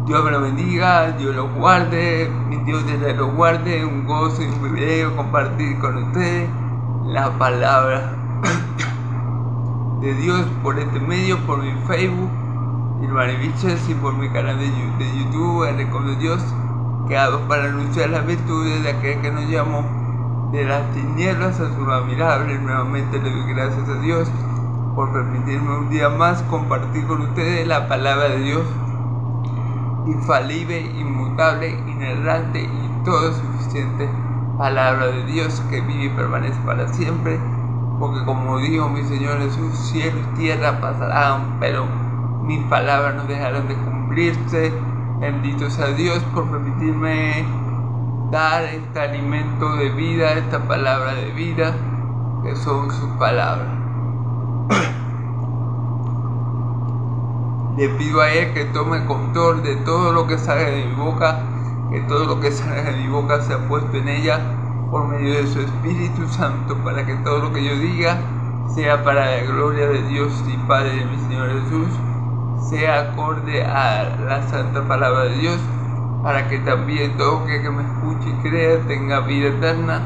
Dios me lo bendiga, Dios lo guarde, mi Dios lo guarde. Un gozo y un privilegio compartir con ustedes la palabra de Dios por este medio, por mi Facebook, y por mi canal de YouTube, el Recono de Dios, creado para anunciar las virtudes de aquel que nos llamó de las tinieblas a su luz admirable. Nuevamente le doy gracias a Dios por permitirme un día más compartir con ustedes la palabra de Dios, infalible, inmutable, inerrante y todo suficiente palabra de Dios que vive y permanece para siempre, porque como dijo mi Señor Jesús, cielo y tierra pasarán, pero mis palabras no dejarán de cumplirse. Bendito sea Dios por permitirme dar este alimento de vida, esta palabra de vida, que son sus palabras. Le pido a Él que tome control de todo lo que salga de mi boca, que todo lo que salga de mi boca sea puesto en ella por medio de su Espíritu Santo, para que todo lo que yo diga sea para la gloria de Dios y Padre de mi Señor Jesús, sea acorde a la santa palabra de Dios, para que también todo aquel que me escuche y crea tenga vida eterna,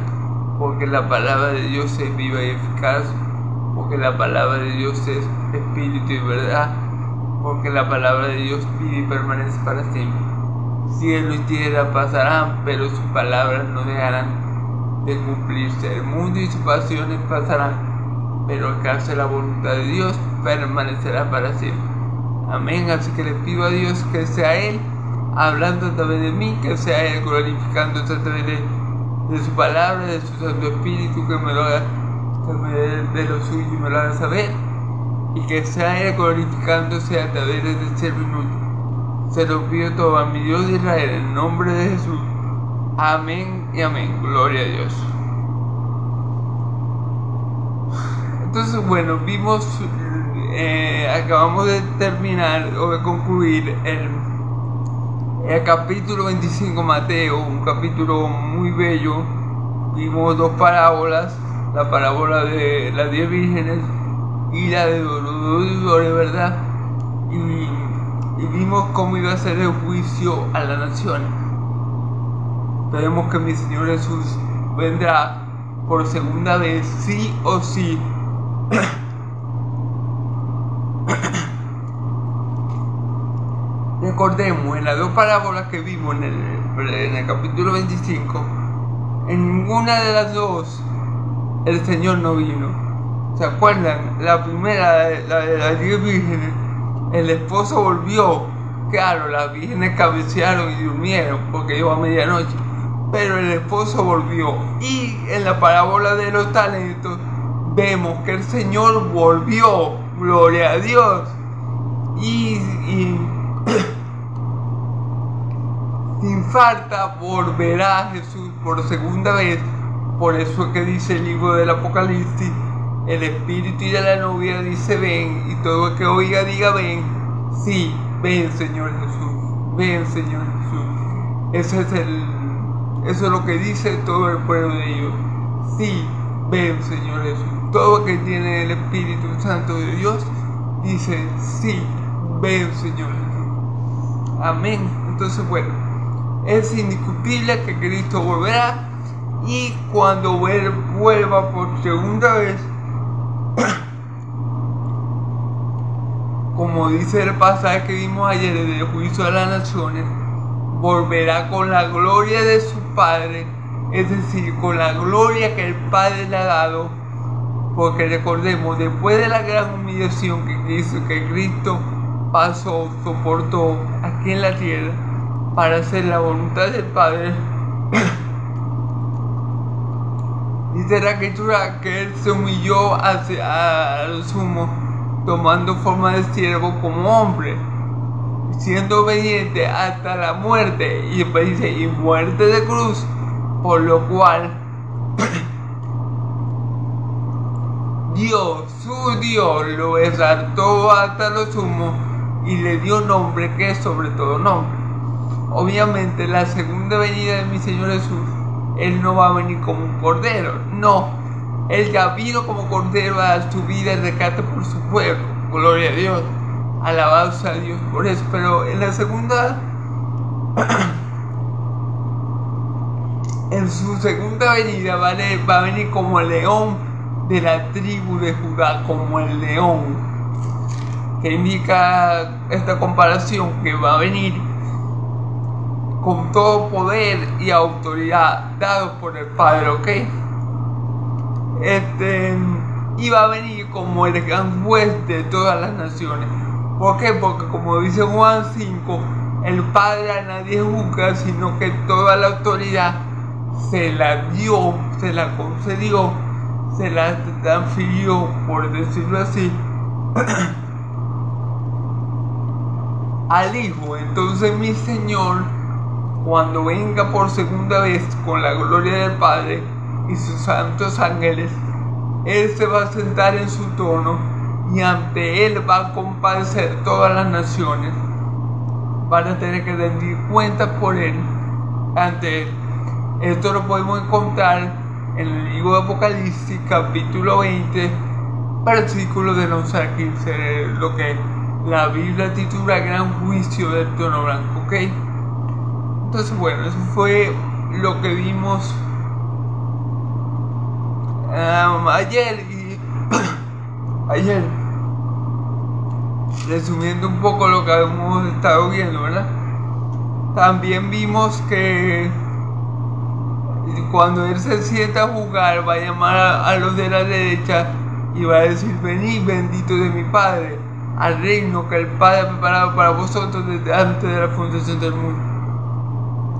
porque la palabra de Dios es viva y eficaz, porque la palabra de Dios es espíritu y verdad, porque la palabra de Dios vive y permanece para siempre. Cielo y tierra pasarán, pero sus palabras no dejarán de cumplirse. El mundo y sus pasiones pasarán, pero el que hace la voluntad de Dios permanecerá para siempre. Amén. Así que le pido a Dios que sea Él hablando a través de mí, que sea Él glorificándose a través de su palabra, de su Santo Espíritu, que me lo haga, que me dé de lo suyo y me lo haga saber, y que sea Él glorificándose a través de este minuto. Se lo pido todo a mi Dios de Israel, en el nombre de Jesús. Amén y amén. Gloria a Dios. Entonces, bueno, acabamos de terminar o de concluir el capítulo 25 Mateo, un capítulo muy bello. Vimos dos parábolas, la parábola de las 10 vírgenes y la de los deudores, ¿verdad? Y vimos cómo iba a ser el juicio a la nación. Esperemos que mi Señor Jesús vendrá por segunda vez, sí o sí. Recordemos, en las dos parábolas que vimos en el capítulo 25, en ninguna de las dos el Señor no vino. ¿Se acuerdan? La primera, la de las 10 vírgenes, el esposo volvió. Claro, las vírgenes cabecearon y durmieron porque llegó a medianoche, pero el esposo volvió. Y en la parábola de los talentos vemos que el Señor volvió. Gloria a Dios. Y sin falta volverá Jesús por segunda vez. Por eso es que dice el libro del Apocalipsis, el espíritu y de la novia dice ven, y todo el que oiga diga ven. Sí, ven Señor Jesús, ven Señor Jesús. Eso es lo que dice todo el pueblo de Dios. Sí, ven Señor Jesús. Todo el que tiene el Espíritu Santo de Dios dice sí, ven Señor Jesús. Amén. Entonces, bueno, es indiscutible que Cristo volverá, y cuando vuelva por segunda vez, como dice el pasaje que vimos ayer del juicio a las naciones, volverá con la gloria de su Padre, es decir, con la gloria que el Padre le ha dado, porque recordemos, después de la gran humillación que Cristo pasó, soportó aquí en la tierra para hacer la voluntad del Padre, dice la Escritura que Él se humilló al sumo, tomando forma de siervo como hombre, siendo obediente hasta la muerte, y después dice, y muerte de cruz, por lo cual Dios, su Dios, lo exaltó hasta lo sumo y le dio nombre que es sobre todo nombre. Obviamente la segunda venida de mi Señor Jesús, Él no va a venir como un cordero, no, Él ya vino como cordero a dar su vida en rescate por su pueblo. Gloria a Dios, alabado sea Dios por eso. Pero en la segunda En su segunda venida va a venir como el león de la tribu de Judá, como el león, que indica esta comparación, que va a venir con todo poder y autoridad dados por el Padre, ¿ok? Y va a venir como el gran juez de todas las naciones. ¿Por qué? Porque como dice Juan 5, el Padre a nadie juzga, sino que toda la autoridad se la dio, se la concedió, se la transfirió, por decirlo así, al Hijo. Entonces mi Señor, cuando venga por segunda vez con la gloria del Padre y sus santos ángeles, Él se va a sentar en su trono y ante Él va a compadecer todas las naciones. Van a tener que rendir cuentas por Él, ante Él. Esto lo podemos encontrar en el libro de Apocalipsis, capítulo 20, versículos del 11 al 15, lo que la Biblia titula Gran Juicio del Trono Blanco, ¿ok? Entonces, bueno, eso fue lo que vimos ayer resumiendo un poco lo que hemos estado viendo, ¿verdad? También vimos que cuando Él se sienta a jugar, va a llamar a los de la derecha y va a decir: venid, bendito de mi Padre, al reino que el Padre ha preparado para vosotros desde antes de la fundación del mundo.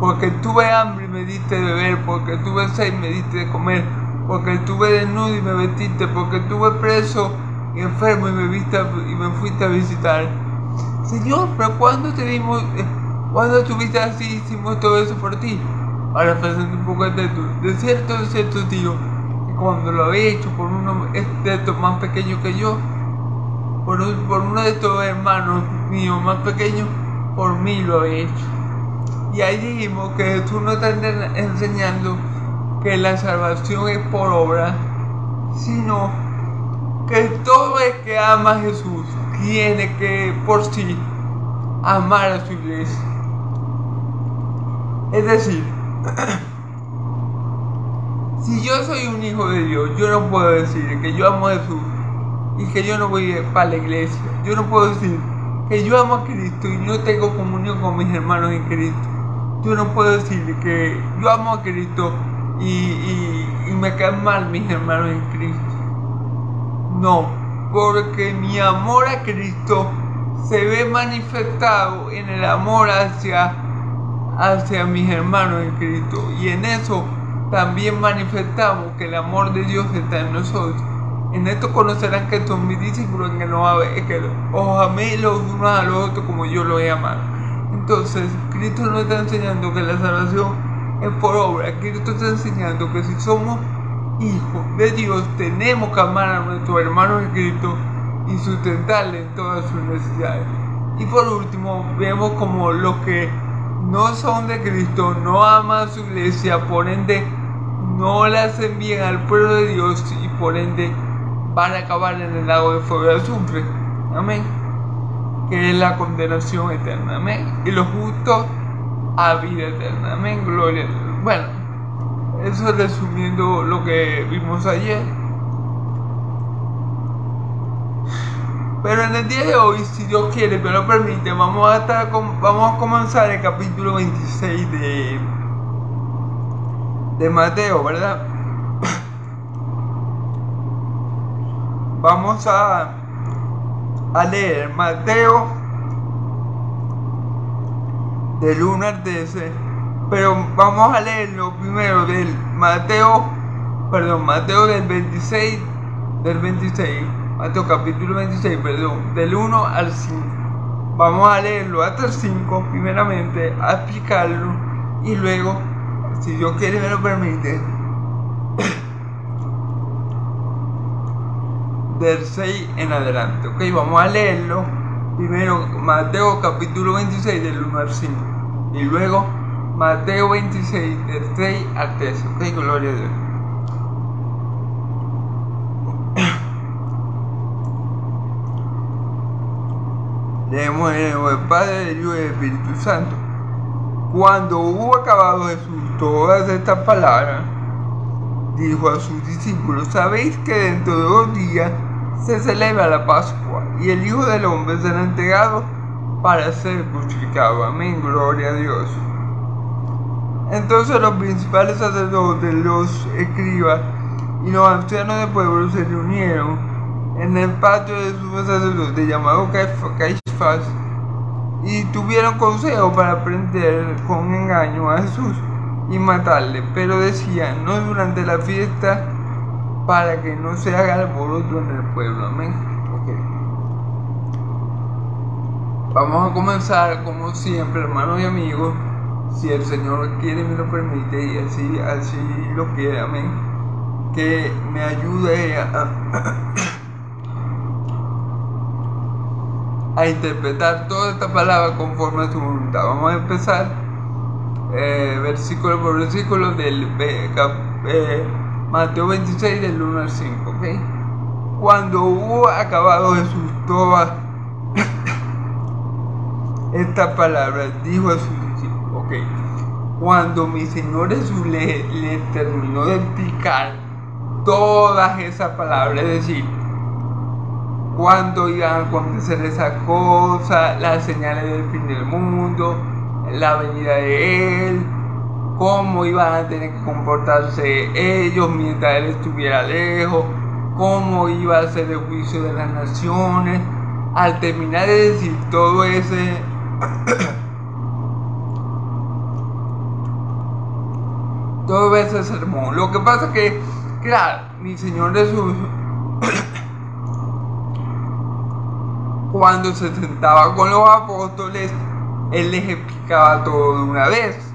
Porque tuve hambre y me diste de beber, porque tuve sed y me diste de comer, porque estuve desnudo y me vestiste, porque estuve preso y enfermo y me fuiste a visitar. Señor, pero ¿cuándo te vimos? ¿Cuándo estuviste así? Hicimos todo eso por ti. Ahora pasando un poco de texto. De cierto digo, que cuando lo había hecho por uno de estos más pequeños que yo, por uno de estos hermanos míos más pequeños, por mí lo había hecho. Y ahí dijimos que Jesús nos está enseñando que la salvación es por obra, sino que todo el que ama a Jesús tiene que por sí amar a su iglesia. Es decir, si yo soy un hijo de Dios, yo no puedo decir que yo amo a Jesús y que yo no voy para la iglesia. Yo no puedo decir que yo amo a Cristo y no tengo comunión con mis hermanos en Cristo. Yo no puedo decir que yo amo a Cristo y me caen mal mis hermanos en Cristo. No, porque mi amor a Cristo se ve manifestado en el amor hacia mis hermanos en Cristo, y en eso también manifestamos que el amor de Dios está en nosotros. En esto conocerán que son mis discípulos, que os améis los unos a los otros como yo los he amado. Entonces Cristo nos está enseñando que la salvación es por obra. Cristo está enseñando que si somos hijos de Dios tenemos que amar a nuestros hermanos en Cristo y sustentarles en todas sus necesidades. Y por último vemos como los que no son de Cristo no aman a su iglesia, por ende no le hacen bien al pueblo de Dios y por ende van a acabar en el lago de fuego y azufre. Amén. Que es la condenación eterna. Amén. Y los justos a vida eterna. Amén. Gloria a Dios. Bueno, eso es resumiendo lo que vimos ayer. Pero en el día de hoy, si Dios quiere, me lo permite, vamos a comenzar el capítulo 26 de Mateo, ¿verdad? Vamos a leer Mateo del 1 al 13, pero vamos a leerlo primero del Mateo del 26, Mateo capítulo 26, del 1 al 5. Vamos a leerlo hasta el 5 primeramente, a explicarlo, y luego, si Dios quiere me lo permite, del 6 en adelante. Ok, vamos a leerlo primero Mateo capítulo 26 del 1 al 5 y luego Mateo 26 del 6 al 13. Ok, gloria a Dios. Leemos en el nombre del Padre, del Hijo y del Espíritu Santo. Cuando hubo acabado Jesús todas estas palabras, dijo a sus discípulos: sabéis que dentro de 2 días se celebra la Pascua, y el Hijo del Hombre será entregado para ser crucificado. Amén, gloria a Dios. Entonces los principales sacerdotes, los escribas y los ancianos del pueblo se reunieron en el patio de su sacerdote llamado Caifás, y tuvieron consejo para prender con engaño a Jesús y matarle, pero decían: no durante la fiesta, para que no se haga alboroto en el pueblo. Amén. Vamos a comenzar como siempre, hermanos y amigos, si el Señor quiere y me lo permite, y así lo quiere. Amén. Que me ayude a interpretar toda esta palabra conforme a su voluntad. Vamos a empezar versículo por versículo del Mateo 26 del 1 al 5. ¿Okay? Cuando hubo acabado Jesús todas estas palabras, dijo a sus discípulos. ¿Okay? Cuando mi Señor Jesús le terminó de explicar todas esas palabras, es decir, cuándo iban a acontecer esas cosas, las señales del fin del mundo, la venida de Él, cómo iban a tener que comportarse ellos mientras Él estuviera lejos, cómo iba a ser el juicio de las naciones. Al terminar de decir todo ese sermón, lo que pasa es que, claro, mi Señor Jesús cuando se sentaba con los apóstoles, Él les explicaba todo de una vez.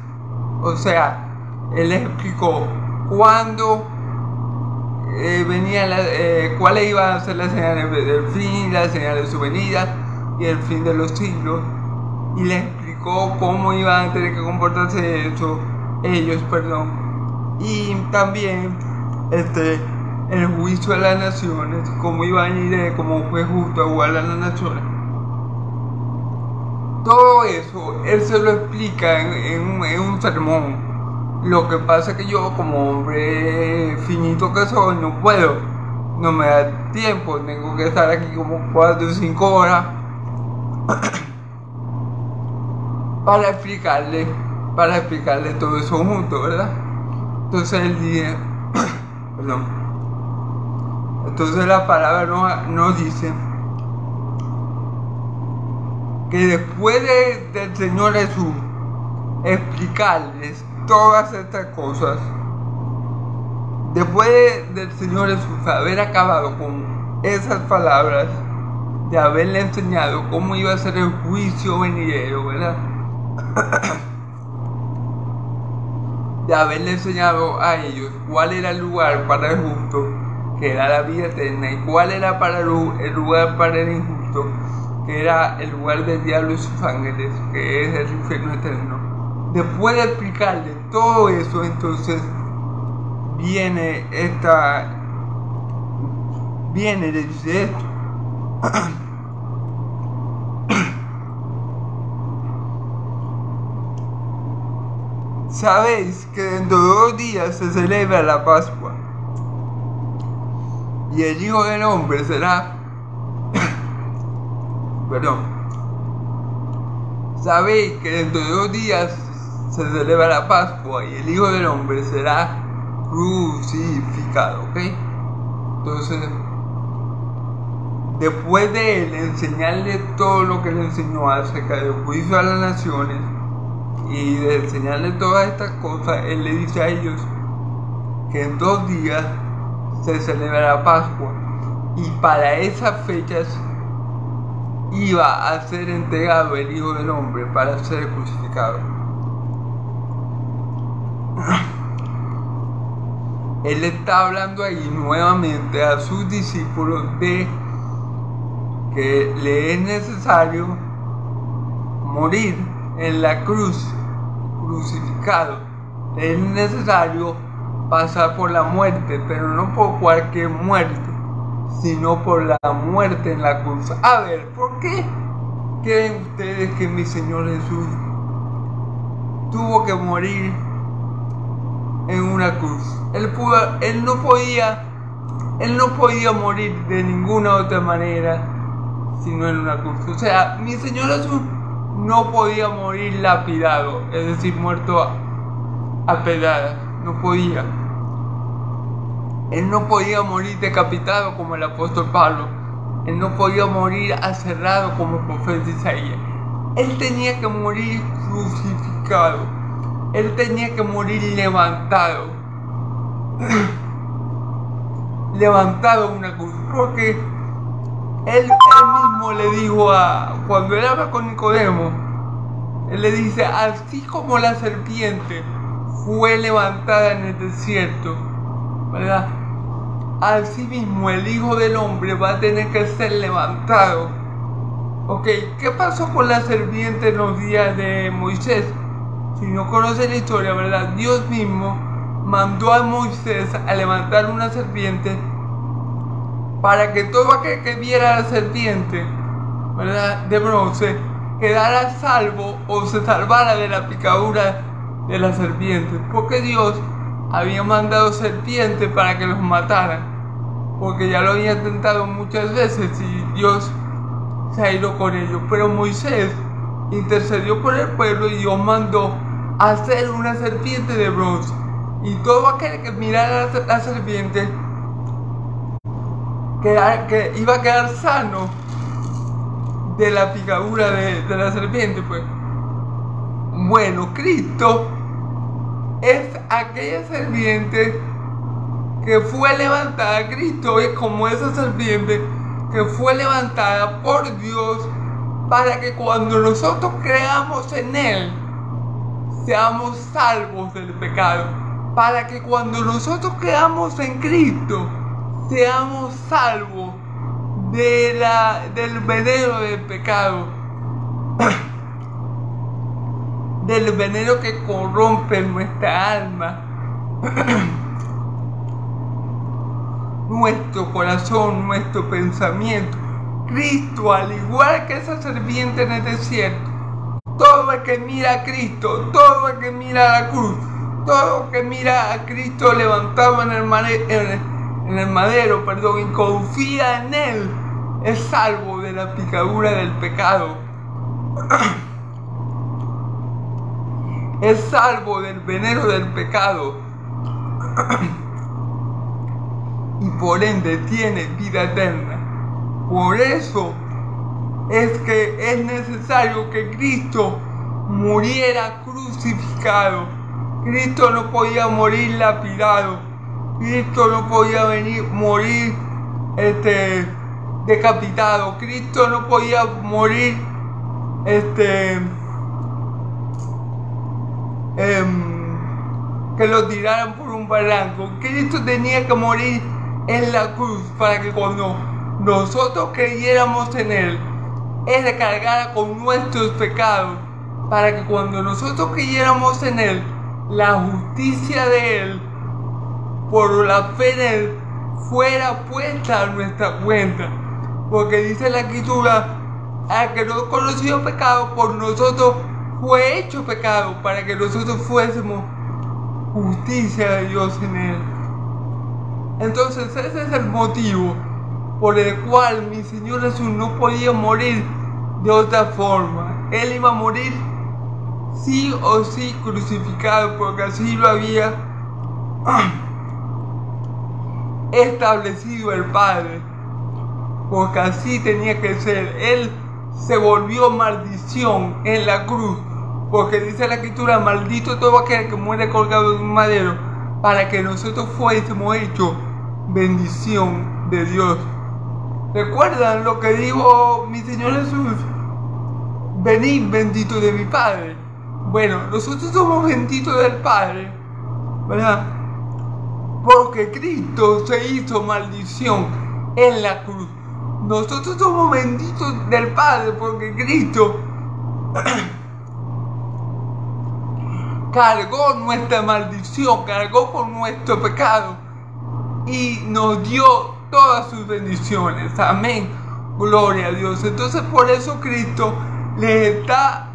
O sea, Él les explicó cuándo cuáles iban a ser las señales del fin, las señales de su venida y el fin de los siglos. Y les explicó cómo iban a tener que comportarse ellos. Y también el juicio de las naciones, cómo iba a ir como fue justo a jugar a las naciones. Todo eso Él se lo explica en un sermón. Lo que pasa es que yo, como hombre finito que soy, no me da tiempo, tengo que estar aquí como 4 o 5 horas para explicarle todo eso junto, ¿verdad? Entonces Él dice Entonces la palabra nos dice que después del Señor Jesús explicarles todas estas cosas, después del Señor Jesús haber acabado con esas palabras, de haberle enseñado cómo iba a ser el juicio venidero, ¿verdad? De haberle enseñado a ellos cuál era el lugar para el justo, que era la vida eterna, y cuál era para el lugar para el injusto, que era el lugar del diablo y sus ángeles, que es el infierno eterno. Después de explicarle todo eso, entonces viene le dice esto. Sabéis que dentro de 2 días se celebra la Pascua, y el Hijo del Hombre será sabéis que dentro de 2 días se celebra la Pascua, y el Hijo del Hombre será crucificado. ¿Ok? Entonces, después de Él enseñarle todo lo que le enseñó acerca del juicio a las naciones y de enseñarle todas estas cosas, Él le dice a ellos que en 2 días se celebra la Pascua, y para esas fechas iba a ser entregado el Hijo del Hombre para ser crucificado. Él está hablando ahí nuevamente a sus discípulos de que le es necesario morir en la cruz, crucificado. Es necesario pasar por la muerte, pero no por cualquier muerte, sino por la muerte en la cruz. A ver, ¿por qué creen ustedes que mi Señor Jesús tuvo que morir en una cruz. Él no podía morir de ninguna otra manera sino en una cruz. O sea, mi Señor Jesús no podía morir lapidado, es decir, muerto a pedradas. No podía. Él no podía morir decapitado como el apóstol Pablo. Él no podía morir aserrado como el profeta Isaías. Él tenía que morir crucificado. Él tenía que morir levantado. Levantado en una cruz. Porque él mismo le dijo cuando él habla con Nicodemo, él le dice, así como la serpiente fue levantada en el desierto, ¿verdad? Así mismo el Hijo del Hombre va a tener que ser levantado. Ok, ¿qué pasó con la serpiente en los días de Moisés? Si no conoce la historia, ¿verdad? Dios mismo mandó a Moisés a levantar una serpiente para que todo aquel que viera la serpiente, ¿verdad?, de bronce, quedara salvo o se salvara de la picadura de la serpiente. Porque Dios había mandado serpientes para que los mataran, porque ya lo había tentado muchas veces y Dios se ha ido con ellos. Pero Moisés intercedió por el pueblo y Dios mandó hacer una serpiente de bronce, y todo aquel que mirara la serpiente que iba a quedar sano de la picadura de la serpiente. Pues bueno, Cristo es aquella serpiente que fue levantada. Cristo es como esa serpiente que fue levantada por Dios para que cuando nosotros creamos en Él seamos salvos del pecado. Para que cuando nosotros creamos en Cristo seamos salvos del veneno del pecado, del veneno que corrompe nuestra alma, nuestro corazón, nuestro pensamiento. Cristo, al igual que esa serpiente en el desierto, todo el que mira a Cristo, todo el que mira a la cruz, todo el que mira a Cristo levantado en el madero, y confía en Él, es salvo de la picadura del pecado. Es salvo del veneno del pecado. Y por ende tiene vida eterna. Por eso es que es necesario que Cristo muriera crucificado. Cristo no podía morir lapidado. Cristo no podía morir decapitado. Cristo no podía morir que lo tiraran por un barranco. Cristo tenía que morir en la cruz para que cuando nosotros creyéramos en Él, Él cargara con nuestros pecados, para que cuando nosotros creyéramos en Él, la justicia de Él, por la fe en Él, fuera puesta a nuestra cuenta. Porque dice la Escritura, al que no conoció pecado, por nosotros fue hecho pecado, para que nosotros fuésemos justicia de Dios en Él. Entonces ese es el motivo por el cual mi Señor Jesús no podía morir de otra forma. Él iba a morir sí o sí crucificado, porque así lo había establecido el Padre, porque así tenía que ser. Él se volvió maldición en la cruz, porque dice la Escritura, maldito todo aquel que muere colgado de un madero, para que nosotros fuésemos hechos bendición de Dios. ¿Recuerdan lo que dijo mi Señor Jesús? Venid bendito de mi Padre. Bueno, nosotros somos benditos del Padre, ¿verdad? Porque Cristo se hizo maldición en la cruz. Nosotros somos benditos del Padre porque Cristo cargó nuestra maldición, cargó con nuestro pecado y nos dio todas sus bendiciones. Amén. Gloria a Dios. Entonces por eso Cristo les está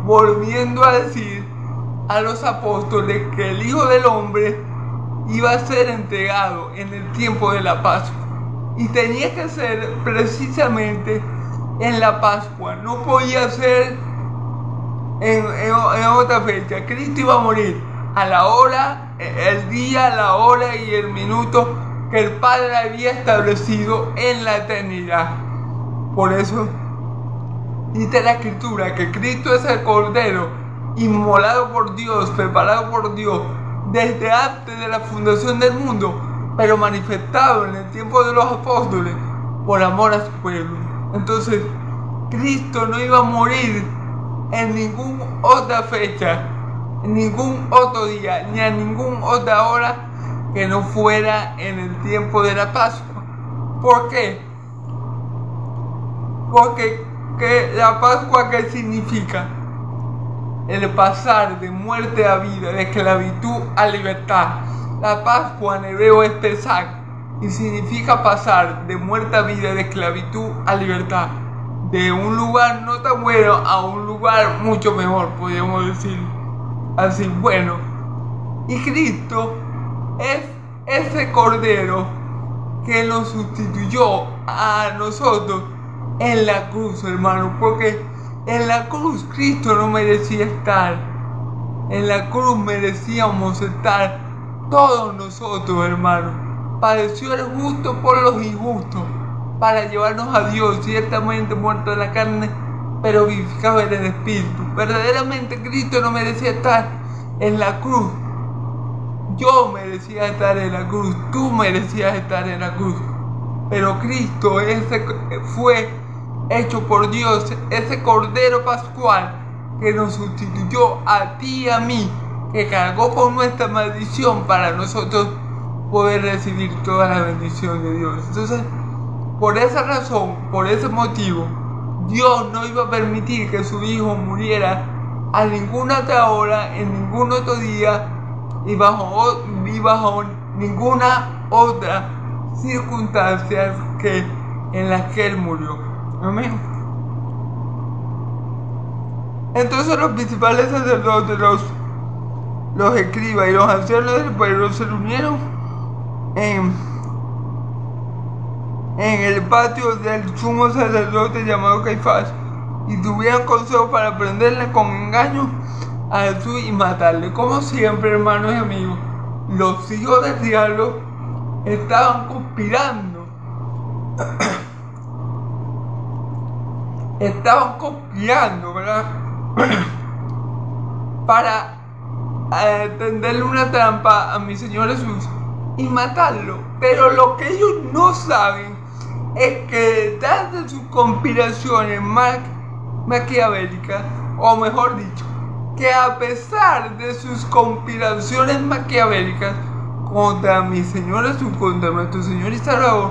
volviendo a decir a los apóstoles que el Hijo del Hombre iba a ser entregado en el tiempo de la Pascua. Y tenía que ser precisamente en la Pascua, no podía ser en otra fecha. Cristo iba a morir a la hora, el día, la hora y el minuto que el Padre había establecido en la eternidad. Por eso dice la Escritura que Cristo es el Cordero inmolado por Dios, preparado por Dios desde antes de la fundación del mundo, pero manifestado en el tiempo de los apóstoles por amor a su pueblo. Entonces, Cristo no iba a morir en ninguna otra fecha, en ningún otro día, ni a ninguna otra hora que no fuera en el tiempo de la Pascua. ¿Por qué? Porque la Pascua, ¿qué significa? El pasar de muerte a vida, de esclavitud a libertad. La Pascua en hebreo es Pesach y significa pasar de muerte a vida, de esclavitud a libertad. De un lugar no tan bueno a un lugar mucho mejor, podríamos decir así. Bueno, y Cristo es ese Cordero que nos sustituyó a nosotros en la cruz, hermano, porque en la cruz Cristo no merecía estar. En la cruz merecíamos estar todos nosotros, hermano. Padeció el justo por los injustos, para llevarnos a Dios, ciertamente muerto en la carne, pero vivificado en el Espíritu. Verdaderamente Cristo no merecía estar en la cruz. Yo merecía estar en la cruz, tú merecías estar en la cruz. Pero Cristo ese fue hecho por Dios, ese Cordero Pascual que nos sustituyó a ti y a mí, que cargó con nuestra maldición para nosotros poder recibir toda la bendición de Dios. Entonces, por esa razón, por ese motivo, Dios no iba a permitir que su Hijo muriera a ninguna otra hora, en ningún otro día y bajo ninguna otra circunstancia que en las que Él murió. Amén. Entonces los principales sacerdotes, los escribas y los ancianos del pueblo se reunieron en el patio del sumo sacerdote llamado Caifás y tuvieron consejo para prenderle con engaño a Jesús y matarle. Como siempre, hermanos y amigos, los hijos del diablo estaban conspirando. ¿Verdad? Para tenderle una trampa a mi Señor Jesús y matarlo. Pero lo que ellos no saben es que detrás de sus conspiraciones maquiavélicas, o mejor dicho, que a pesar de sus conspiraciones maquiavélicas contra mi Señor Jesús, contra nuestro Señor y Salvador,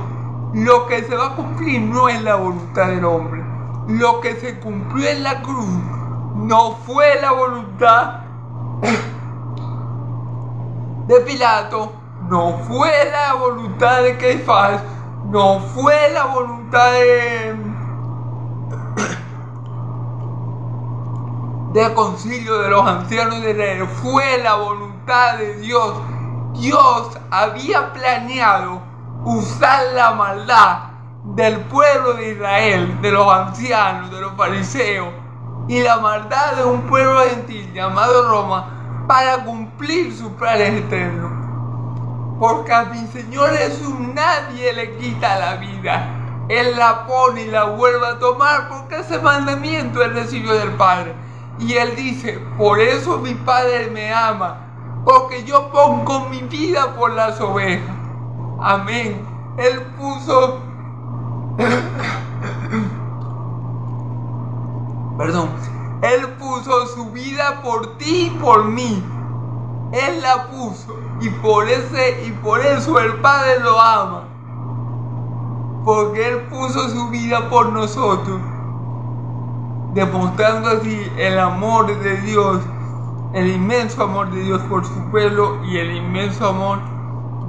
lo que se va a cumplir no es la voluntad del hombre. Lo que se cumplió en la cruz no fue la voluntad de Pilato, no fue la voluntad de Caifás, no fue la voluntad del concilio de los ancianos de Israel, fue la voluntad de Dios. Dios había planeado usar la maldad del pueblo de Israel, de los ancianos, de los fariseos, y la maldad de un pueblo gentil llamado Roma, para cumplir sus planes eternos. Porque a mi Señor Jesús nadie le quita la vida. Él la pone y la vuelve a tomar, porque ese mandamiento Él recibió del Padre. Y Él dice: por eso mi Padre me ama, porque yo pongo mi vida por las ovejas. Amén. Él puso Él puso su vida por ti y por mí. Él la puso, y por eso el Padre lo ama, porque Él puso su vida por nosotros, demostrando así el amor de Dios, el inmenso amor de Dios por su pueblo y el inmenso amor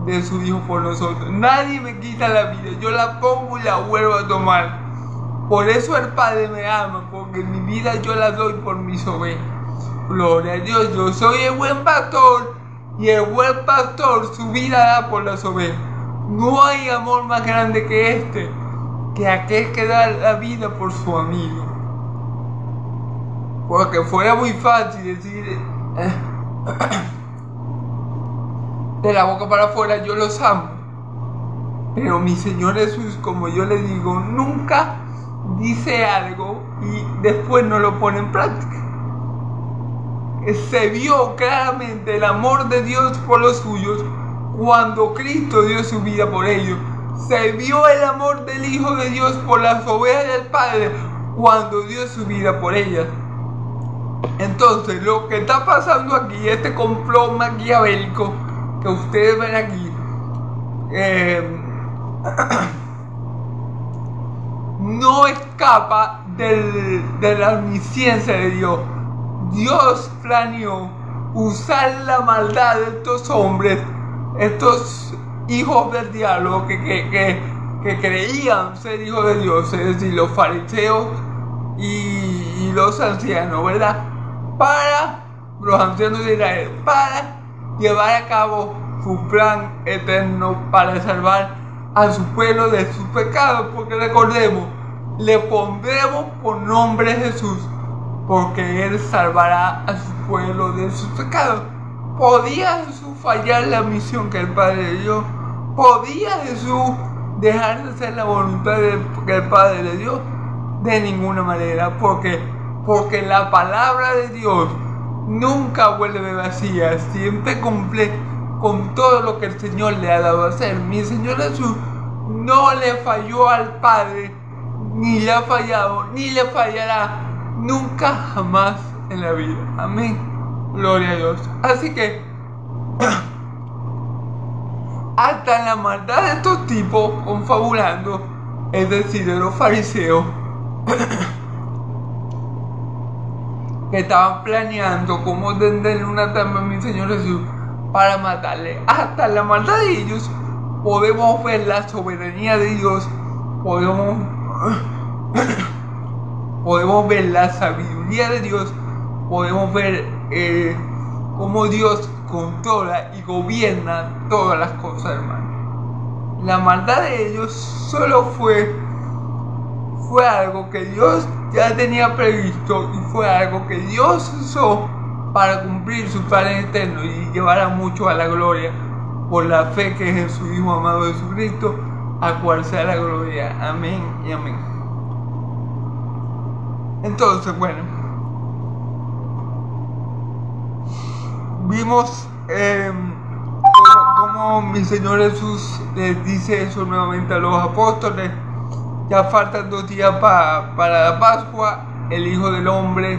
de su Hijo por nosotros. Nadie me quita la vida, yo la pongo y la vuelvo a tomar. Por eso el Padre me ama, porque mi vida yo la doy por mis ovejas. Gloria a Dios, yo soy el buen pastor y el buen pastor su vida da por las ovejas. No hay amor más grande que este, que aquel que da la vida por su amigo. Porque fuera muy fácil decir de la boca para afuera yo los amo. Pero mi Señor Jesús, como yo le digo, nunca dice algo y después no lo pone en práctica. Se vio claramente el amor de Dios por los suyos cuando Cristo dio su vida por ellos. Se vio el amor del Hijo de Dios por las ovejas del Padre cuando dio su vida por ellas. Entonces, lo que está pasando aquí, este complot maquiavélico que ustedes ven aquí, no escapa de la omnisciencia de Dios. Dios planeó usar la maldad de estos hombres, estos hijos del diablo que creían ser hijos de Dios, es decir, los fariseos y los ancianos, ¿verdad? Para los ancianos de Israel, para llevar a cabo su plan eterno para salvar a su pueblo de sus pecados, porque recordemos, le pondremos por nombre Jesús, porque Él salvará a su pueblo de sus pecados. ¿Podía Jesús fallar la misión que el Padre le dio? ¿Podía Jesús dejar de hacer la voluntad que el Padre le dio? De ninguna manera, porque la palabra de Dios nunca vuelve vacía, siempre cumple con todo lo que el Señor le ha dado a hacer. Mi Señor Jesús no le falló al Padre, ni le ha fallado, ni le fallará nunca jamás en la vida. Amén. Gloria a Dios. Así que hasta la maldad de estos tipos confabulando, es decir, de los fariseos, que estaban planeando cómo tenderle una trampa a mi Señor Jesús para matarle. Hasta la maldad de ellos podemos ver la soberanía de Dios, podemos ver la sabiduría de Dios, podemos ver cómo Dios controla y gobierna todas las cosas, hermano. La maldad de ellos solo fue algo que Dios ya tenía previsto y fue algo que Dios usó para cumplir su plan eterno y llevar a muchos a la gloria por la fe que es en su Hijo amado Jesucristo, a cual sea la gloria. Amén y amén. Entonces, bueno, vimos cómo mi Señor Jesús les dice eso nuevamente a los apóstoles. Ya faltan 2 días para la Pascua, el Hijo del Hombre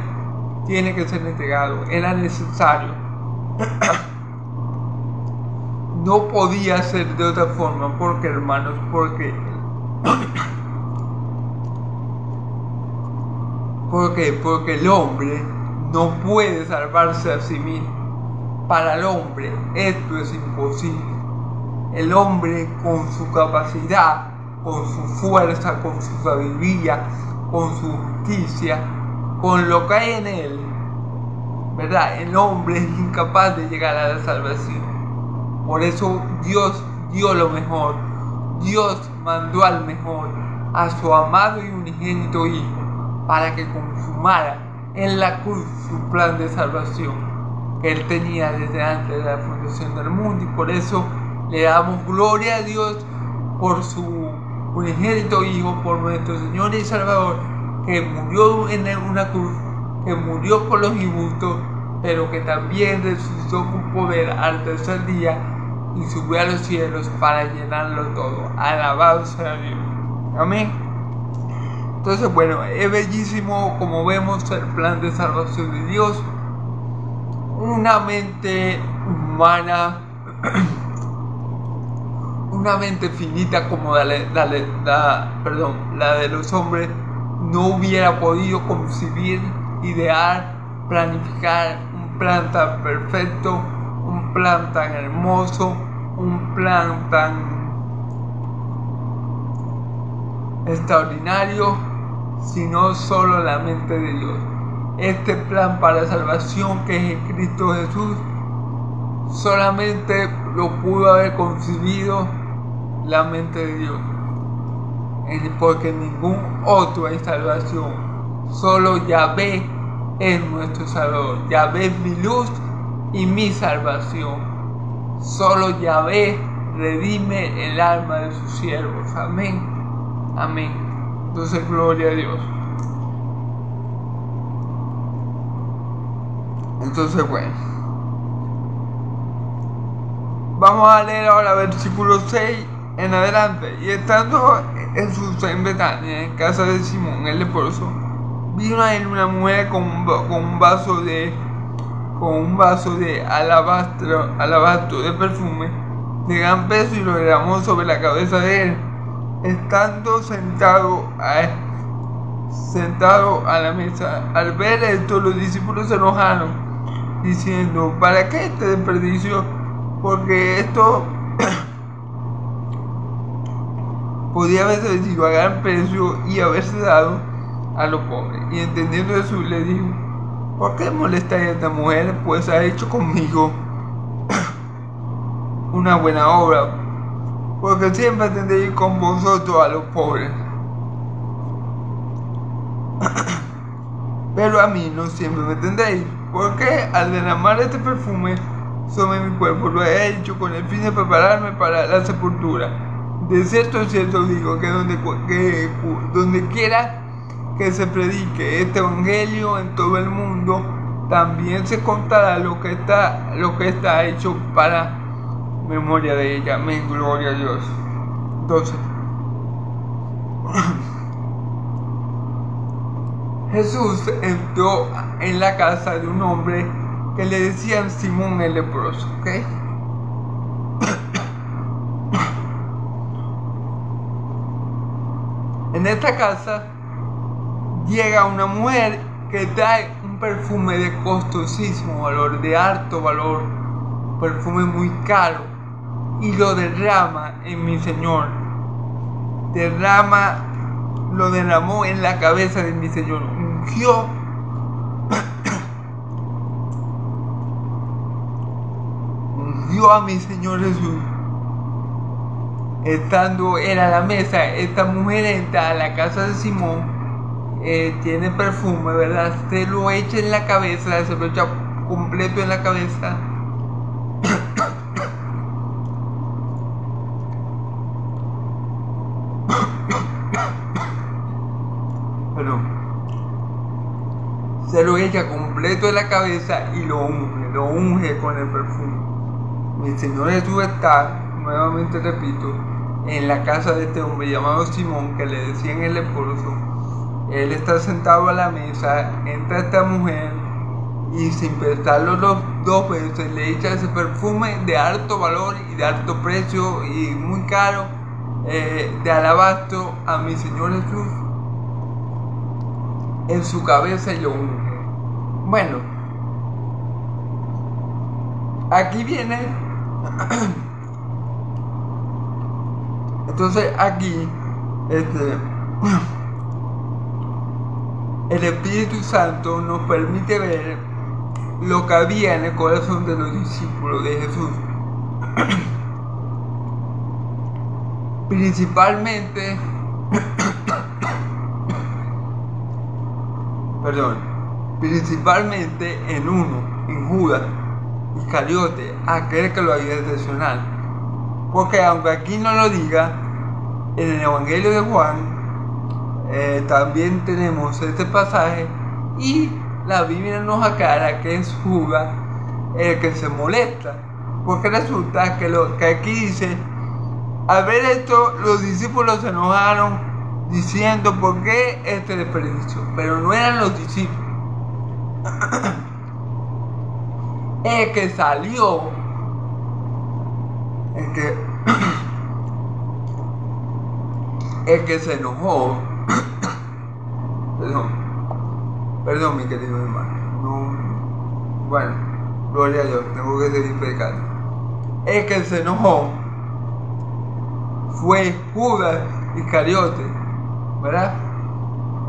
tiene que ser entregado, era necesario. No podía ser de otra forma, porque hermanos, porque el hombre no puede salvarse a sí mismo. Para el hombre esto es imposible. El hombre con su capacidad, con su fuerza, con su sabiduría, con su justicia, con lo que hay en él, ¿verdad? El hombre es incapaz de llegar a la salvación. Por eso Dios dio lo mejor. Dios mandó al mejor, a su amado y unigénito Hijo, para que consumara en la cruz su plan de salvación que Él tenía desde antes de la fundación del mundo. Y por eso le damos gloria a Dios por su unigénito Hijo, por nuestro Señor y Salvador, que murió en una cruz, que murió por los injustos, pero que también resucitó con poder al tercer día y subió a los cielos para llenarlo todo. Alabado sea Dios. Amén. Entonces, bueno, es bellísimo como vemos el plan de salvación de Dios. Una mente humana, una mente finita como la de los hombres, no hubiera podido concebir, idear, planificar un plan tan perfecto, un plan tan hermoso, un plan tan extraordinario sino solo la mente de Dios. Este plan para salvación que es en Cristo Jesús solamente lo pudo haber concebido la mente de Dios, porque en ningún otro hay salvación. Solo Yahvé es nuestro Salvador. Yahvé es mi luz y mi salvación. Solo Yahvé redime el alma de sus siervos. Amén. Amén. Entonces, gloria a Dios. Entonces, bueno, vamos a leer ahora versículo 6 en adelante. Y estando Jesús en Betania, en casa de Simón el leproso, vino a él una mujer con un vaso de alabastro de perfume de gran peso, y lo derramó sobre la cabeza de él, estando sentado a la mesa. Al ver esto, los discípulos se enojaron, diciendo: ¿para qué este desperdicio? Porque esto podía haberse vendido a gran precio y haberse dado a los pobres. Y entendiendo Jesús le dijo: ¿por qué molestáis a esta mujer? Pues ha hecho conmigo una buena obra, porque siempre atendéis con vosotros a los pobres, pero a mí no siempre me atendéis, porque al derramar este perfume sobre mi cuerpo lo he hecho con el fin de prepararme para la sepultura. De cierto digo que donde quiera que se predique este evangelio en todo el mundo, también se contará lo que está hecho para memoria de ella. Amén, gloria a Dios. Entonces, Jesús entró en la casa de un hombre que le decían Simón el leproso, ¿ok? En esta casa llega una mujer que trae un perfume de costosísimo valor, de alto valor, perfume muy caro, y lo derrama en mi Señor. Lo derramó en la cabeza de mi Señor. Ungió a mi Señor Jesús. Estando él a la mesa, esta mujer entra a la casa de Simón, tiene perfume, ¿verdad? Se lo echa en la cabeza, se lo echa completo en la cabeza. Perdón. Se lo echa completo en la cabeza y lo unge con el perfume. Mi Señor Jesús está, nuevamente repito, en la casa de este hombre llamado Simón, que le decían el leproso. Él está sentado a la mesa, entra esta mujer y sin pensarlo dos veces le echa ese perfume de alto valor y de alto precio y muy caro, de alabastro, a mi Señor Jesús en su cabeza y lo unge. Bueno, aquí viene. Entonces aquí el Espíritu Santo nos permite ver lo que había en el corazón de los discípulos de Jesús. Principalmente en Judas Iscariote, aquel que lo había de traicionar. Porque aunque aquí no lo diga, en el Evangelio de Juan también tenemos este pasaje, y la Biblia nos aclara que es Judas el que se molesta, porque resulta que aquí dice: al ver esto, los discípulos se enojaron, diciendo: ¿por qué este desperdicio? Pero no eran los discípulos. El que salió, el que se enojó, perdón mi querido hermano, bueno, gloria a Dios, tengo que seguir predicando. El que se enojó fue Judas Iscariote, ¿verdad?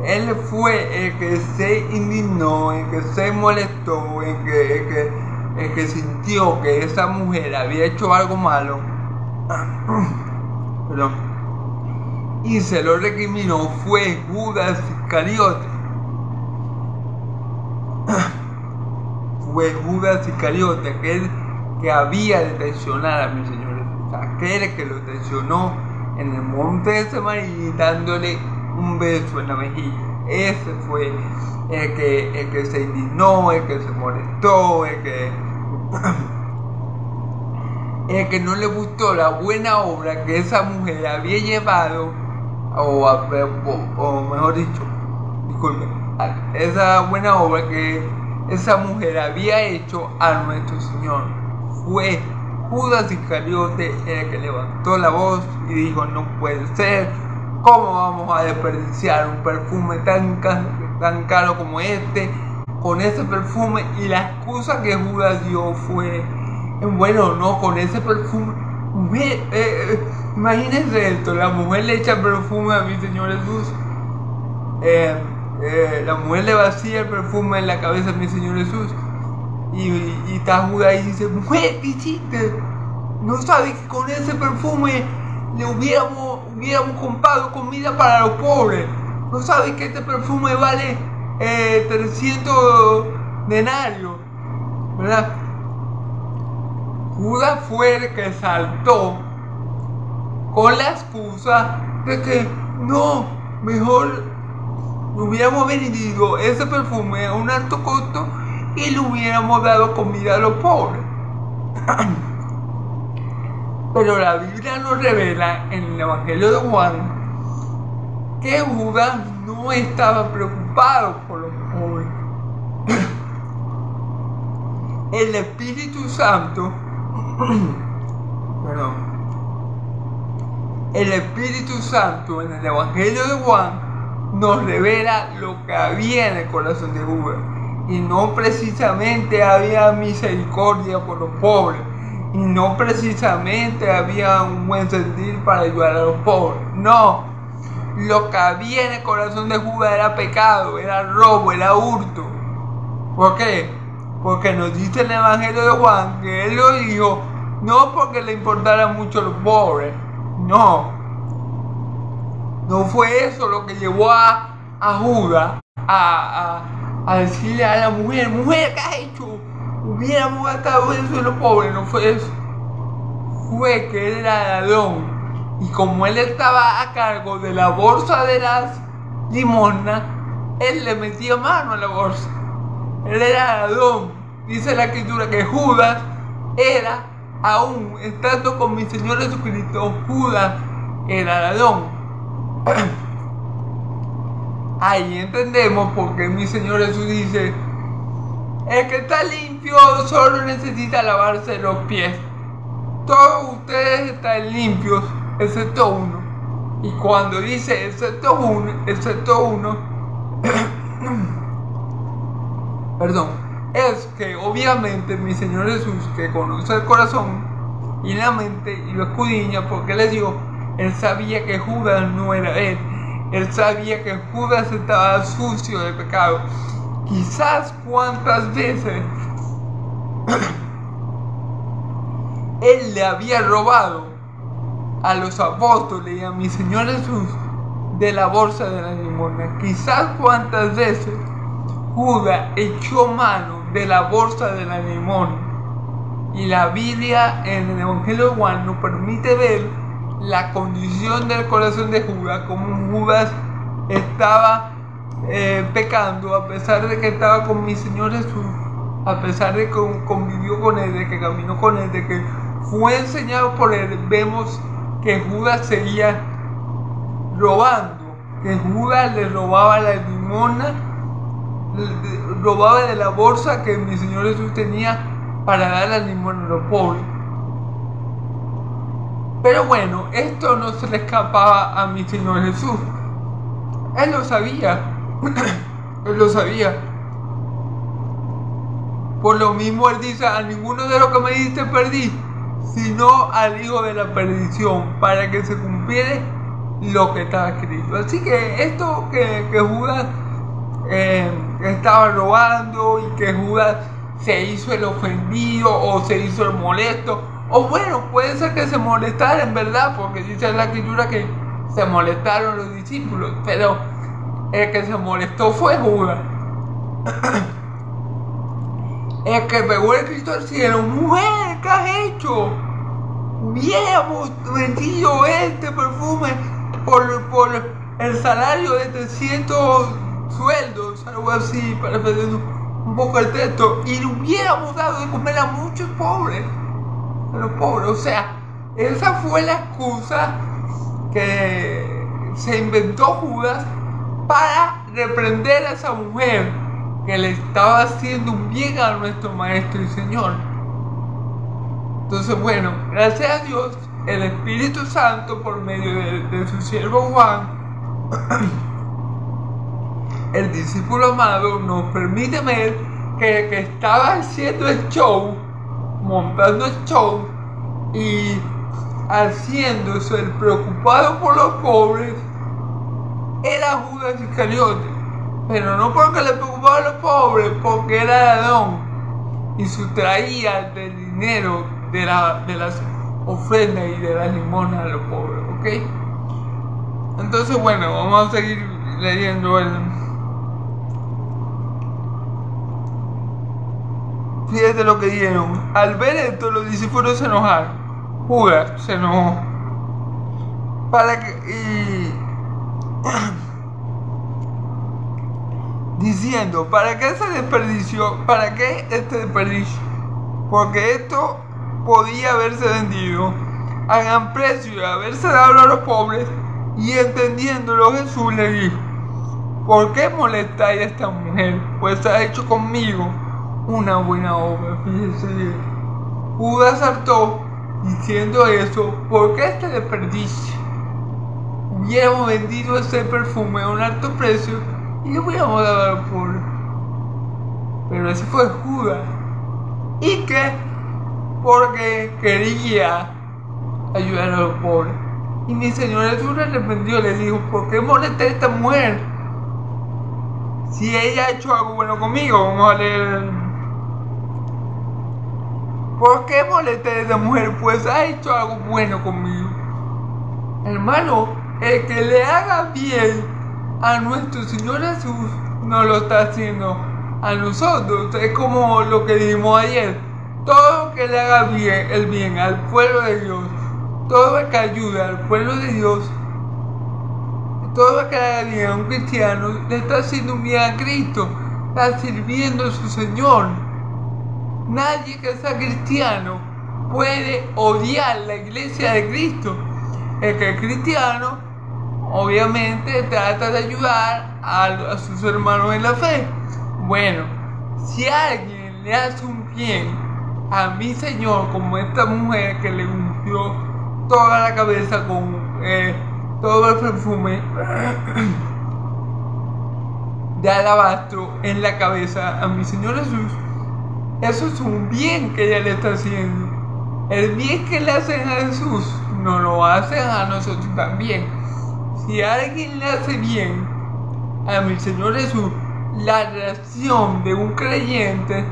Él fue el que se indignó, el que se molestó, el que sintió que esa mujer había hecho algo malo. Perdón. Y se lo recriminó fue Judas Iscariote. Fue Judas Iscariote, aquel que había de traicionar a mi Señor Jesús, aquel que lo traicionó en el monte de Semarí dándole un beso en la mejilla. Ese fue el que se indignó, el que se molestó, el que no le gustó la buena obra que esa mujer había llevado, o mejor dicho, disculpe, esa buena obra que esa mujer había hecho a nuestro Señor. Fue Judas Iscariote el que levantó la voz y dijo: no puede ser, ¿cómo vamos a desperdiciar un perfume tan caro como este con ese perfume? Y la excusa que Judas dio fue: bueno, no, con ese perfume, imagínense esto, la mujer le echa perfume a mi Señor Jesús, la mujer le vacía el perfume en la cabeza a mi Señor Jesús, y está Judas y dice: mujer, ¿qué hiciste? ¿No sabes que con ese perfume le hubiéramos comprado comida para los pobres? ¿No sabes que este perfume vale 300 denarios? ¿Verdad? Judas fue el que saltó con la excusa de que no, mejor hubiéramos vendido ese perfume a un alto costo y le hubiéramos dado comida a los pobres. Pero la Biblia nos revela en el Evangelio de Juan que Judas no estaba preocupado por los pobres. El Espíritu Santo, perdón, el Espíritu Santo en el Evangelio de Juan nos revela lo que había en el corazón de Judas. Y no precisamente había misericordia por los pobres. Y no precisamente había un buen sentir para ayudar a los pobres. No. Lo que había en el corazón de Judas era pecado, era robo, era hurto. ¿Por qué? Porque nos dice en el Evangelio de Juan que él lo dijo no porque le importara mucho a los pobres. No. No fue eso lo que llevó a Judas a decirle a la mujer: mujer, ¿qué has hecho? Hubiéramos gastado eso en los pobres. No fue eso. Fue que él era ladrón. Y como él estaba a cargo de la bolsa de las limosnas, él le metía mano a la bolsa. Él era ladrón. Dice la Escritura que Judas era, aún estando con mi Señor Jesucristo, Judas era ladrón. Ahí entendemos por qué mi Señor Jesús dice: el que está limpio solo necesita lavarse los pies. Todos ustedes están limpios, excepto uno. Y cuando dice excepto uno, perdón, es que obviamente mi Señor Jesús, que conoce el corazón y la mente y lo escudriña, porque les digo, él sabía que Judas no era él. Él sabía que Judas estaba sucio de pecado. Quizás cuántas veces él le había robado a los apóstoles y a mi Señor Jesús de la bolsa de la limosna. Quizás cuántas veces Judas echó mano de la bolsa de la limosna. Y la Biblia en el Evangelio de Juan nos permite ver la condición del corazón de Judas, como Judas estaba pecando, a pesar de que estaba con mi Señor Jesús, a pesar de que convivió con él, de que caminó con él, de que fue enseñado por él. Vemos que Judas seguía robando, que Judas le robaba la limosna, robaba de la bolsa que mi Señor Jesús tenía para dar la limosna a los pobres. Pero bueno, esto no se le escapaba a mi Señor Jesús. Él lo sabía. Él lo sabía. Por lo mismo él dice: a ninguno de los que me diste perdí, sino al hijo de la perdición, para que se cumpliera lo que estaba escrito. Así que esto que Judas estaba robando y que Judas se hizo el ofendido o se hizo el molesto, o bueno, puede ser que se molestara en verdad, porque dice la escritura que se molestaron los discípulos, pero el que se molestó fue Judas. El que pegó el grito al cielo: mujer, ¿qué has hecho? Hubiéramos vendido este perfume por el salario de 300 sueldos, algo así, para perder un poco el texto, y le hubiéramos dado de comer a muchos pobres, a los pobres. O sea, esa fue la excusa que se inventó Judas para reprender a esa mujer que le estaba haciendo un bien a nuestro Maestro y Señor. Entonces, bueno, gracias a Dios, el Espíritu Santo, por medio de su siervo Juan, el discípulo amado, nos permite ver que el que estaba haciendo el show, montando el show y haciéndose el preocupado por los pobres, era Judas Iscariote. Pero no porque le preocupaba a los pobres, porque era ladrón y sustraía del dinero de las ofrendas y de las limosnas a los pobres, ¿ok? Entonces, bueno, vamos a seguir leyendo Fíjate lo que dijeron. Al ver esto, los discípulos se enojaron. Judas se enojó. Diciendo: ¿para qué ese desperdicio? ¿Para qué este desperdicio? Porque esto podía haberse vendido a gran precio y haberse dado a los pobres. Y entendiéndolo, Jesús le dijo: ¿por qué molestáis a esta mujer? Pues ha hecho conmigo una buena obra. Fíjense bien. Judas saltó diciendo eso: ¿por qué este desperdicio? Hubiéramos vendido ese perfume a un alto precio y lo hubiéramos dado a los pobres. Pero ese fue Judas. ¿Y qué? Porque quería ayudar a los pobres. Y mi Señor Jesús le reprendió, le dijo: ¿por qué molesté a esta mujer? Si ella ha hecho algo bueno conmigo. Vamos a leer. ¿Por qué molesté a esta mujer? Pues ha hecho algo bueno conmigo. Hermano, el que le haga bien a nuestro Señor Jesús no lo está haciendo a nosotros. Es como lo que dijimos ayer: todo lo que le haga bien, el bien al pueblo de Dios, todo lo que ayude al pueblo de Dios, todo lo que le haga bien a un cristiano, le está haciendo un bien a Cristo, está sirviendo a su Señor. Nadie que sea cristiano puede odiar la iglesia de Cristo. El que es cristiano obviamente trata de ayudar a sus hermanos en la fe. Bueno, si alguien le hace un bien a mi Señor, como esta mujer que le ungió toda la cabeza con todo el perfume de alabastro en la cabeza a mi Señor Jesús, eso es un bien que ella le está haciendo. El bien que le hacen a Jesús nos lo hacen a nosotros también. Si alguien le hace bien a mi Señor Jesús, la reacción de un creyente,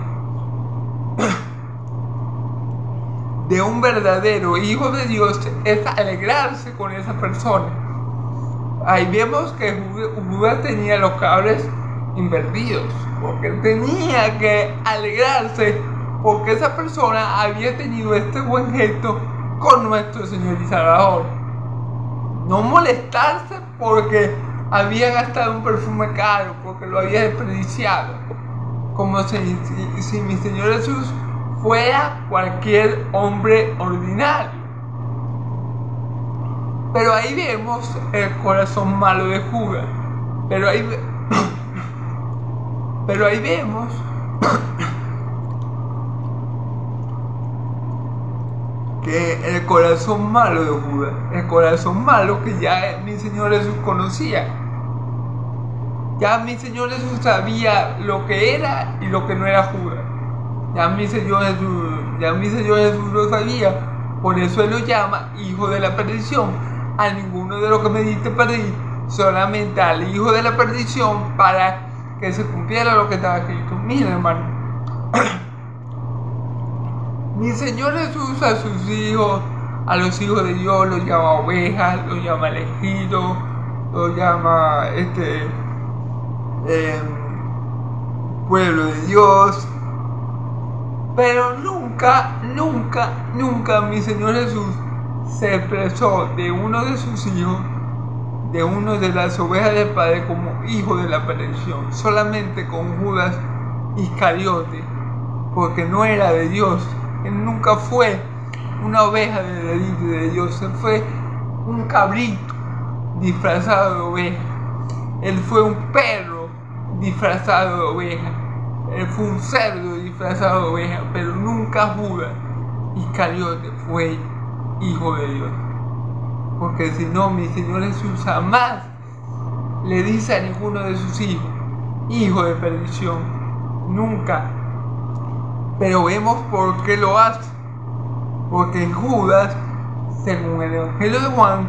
de un verdadero hijo de Dios, es alegrarse con esa persona. Ahí vemos que Judas tenía los cables invertidos, porque tenía que alegrarse porque esa persona había tenido este buen gesto con nuestro Señor y Salvador. No molestarse porque había gastado un perfume caro, porque lo había desperdiciado, como si mi Señor Jesús fuera cualquier hombre ordinario. Pero ahí vemos el corazón malo de Judas. Pero ahí vemos que el corazón malo de Judas, el corazón malo que ya mi Señor Jesús conocía. Ya mi Señor Jesús sabía lo que era y lo que no era Judas. Ya mi Señor Jesús lo sabía. Por eso Él lo llama hijo de la perdición. a ninguno de los que me diste pedir, solamente al hijo de la perdición, para que se cumpliera lo que estaba escrito. Miren, hermano, mi Señor Jesús a sus hijos, a los hijos de Dios, los llama ovejas, los llama elegidos, los llama pueblo de Dios. Pero nunca mi Señor Jesús se expresó de uno de sus hijos, de uno de las ovejas del Padre, como hijo de la perdición, solamente con Judas Iscariote, porque no era de Dios. Él nunca fue una oveja de Dios, él fue un cabrito disfrazado de oveja, él fue un perro disfrazado de oveja, él fue un cerdo disfrazado de oveja, pero nunca Judas Iscariote fue hijo de Dios. Porque si no, mi Señor Jesús jamás le dice a ninguno de sus hijos, hijo de perdición, nunca. Pero vemos por qué lo hace. Porque Judas, según el Evangelio de Juan,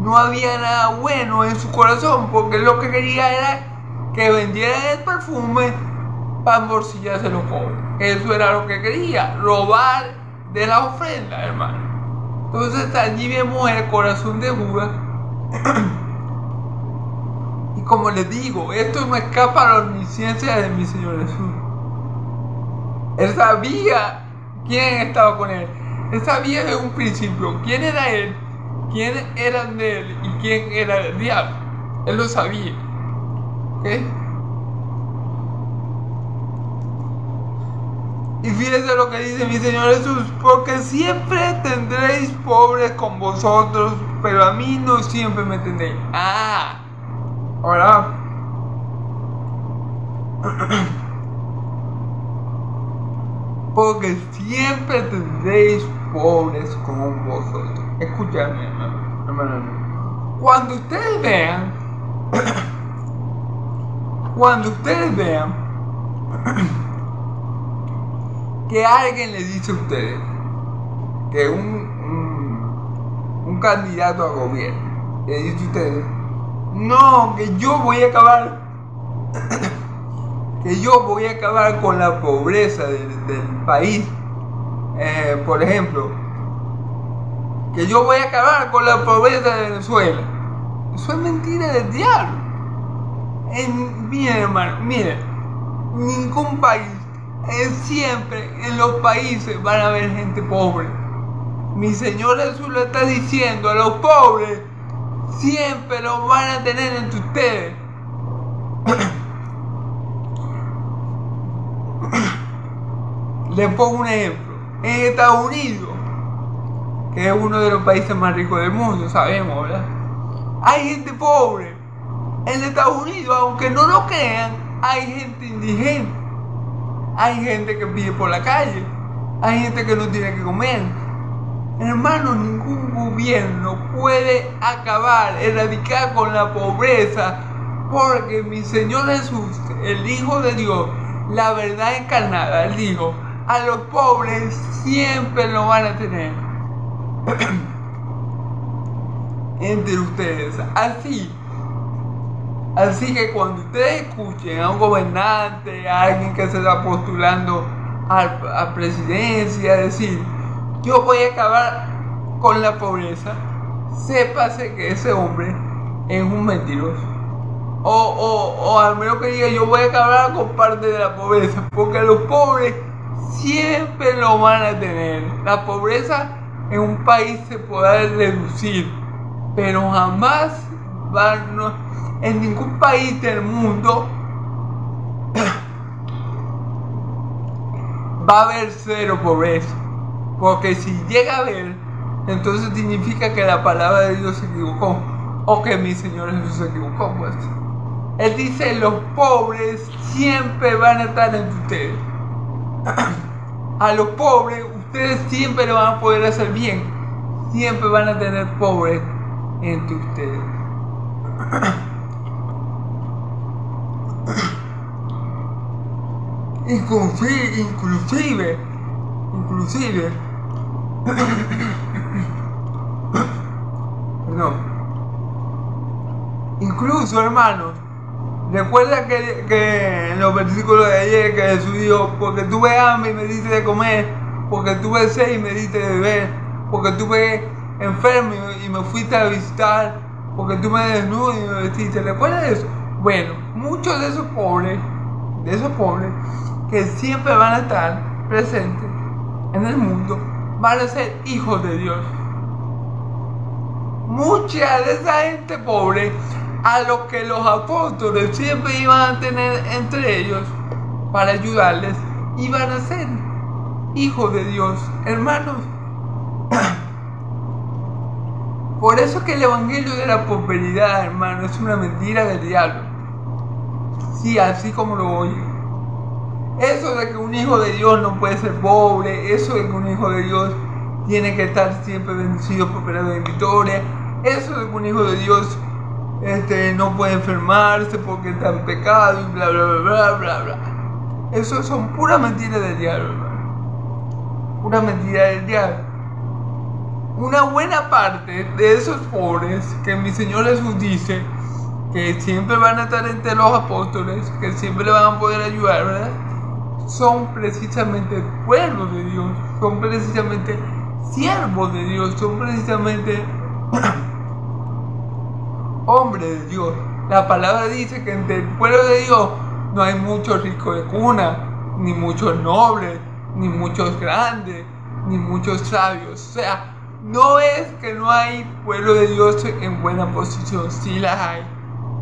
no había nada bueno en su corazón, porque lo que quería era que vendieran el perfume para embolsillarse los pobres. Eso era lo que quería, robar de la ofrenda, hermano. Entonces allí vemos el corazón de Judas. Y como les digo, esto no escapa a la omnisciencia de mi Señor Jesús. Él sabía quién estaba con él. Él sabía desde un principio quién era él, quién eran de él y quién era el diablo. Él lo sabía. ¿Ok? Y fíjense lo que dice mi Señor Jesús: porque siempre tendréis pobres con vosotros, pero a mí no siempre me tendréis. Ahora, porque siempre tendréis pobres con vosotros. Escúchame, hermano. Cuando ustedes vean que alguien le dice a ustedes que un candidato a gobierno le dice a ustedes, no, que yo voy a acabar con la pobreza del país, por ejemplo, que yo voy a acabar con la pobreza de Venezuela. Eso es mentira del diablo. Miren, hermano, miren, ningún país, siempre en los países van a haber gente pobre. Mi Señor Jesús lo está diciendo: a los pobres siempre los van a tener entre ustedes. Les pongo un ejemplo. En Estados Unidos, que es uno de los países más ricos del mundo, sabemos, ¿verdad? Hay gente pobre. En Estados Unidos, aunque no lo crean, hay gente indigente. Hay gente que pide por la calle. Hay gente que no tiene que comer. Hermano, ningún gobierno puede erradicar con la pobreza, porque mi Señor Jesús, el Hijo de Dios, la verdad encarnada, Él dijo: a los pobres siempre lo van a tener entre ustedes. Así que cuando ustedes escuchen a un gobernante, a alguien que se está postulando a presidencia, decir: yo voy a acabar con la pobreza, sépase que ese hombre es un mentiroso. O al menos que diga: yo voy a acabar con parte de la pobreza, porque los pobres siempre lo van a tener. La pobreza en un país se podrá reducir, pero jamás en ningún país del mundo va a haber cero pobreza. Porque si llega a haber, entonces significa que la palabra de Dios se equivocó, o que mi Señor Jesús se equivocó, pues. Él dice: los pobres siempre van a estar entre ustedes. A los pobres ustedes siempre le van a poder hacer bien. Siempre van a tener pobres entre ustedes. Inclusive No. Incluso, hermanos, recuerda que en los versículos de ayer que Jesús dijo, porque tuve hambre y me diste de comer, porque tuve sed y me diste de beber, porque tuve enfermo y me fuiste a visitar, porque tú me desnudo y me vestiste. ¿Recuerdas eso? Bueno, muchos de esos pobres que siempre van a estar presentes en el mundo, van a ser hijos de Dios. Mucha de esa gente pobre, a los que los apóstoles siempre iban a tener entre ellos para ayudarles, iban a ser hijos de Dios, hermanos. Por eso que el evangelio de la prosperidad, hermano, es una mentira del diablo. Sí, así como lo oyen. Eso de que un hijo de Dios no puede ser pobre, eso de que un hijo de Dios tiene que estar siempre bendecido, prosperado en victoria, eso de que un hijo de Dios no puede enfermarse porque está en pecado y bla bla bla bla bla bla. Eso son puras mentiras del diablo, hermano. Pura mentira del diablo. Una buena parte de esos pobres que mi Señor Jesús dice que siempre van a estar entre los apóstoles, que siempre le van a poder ayudar, ¿verdad? Son precisamente pueblos de Dios, son precisamente siervos de Dios, son precisamente hombres de Dios. La palabra dice que entre el pueblo de Dios no hay muchos ricos de cuna, ni muchos nobles, ni muchos grandes, ni muchos sabios. O sea, no es que no hay pueblo de Dios en buena posición, sí las hay,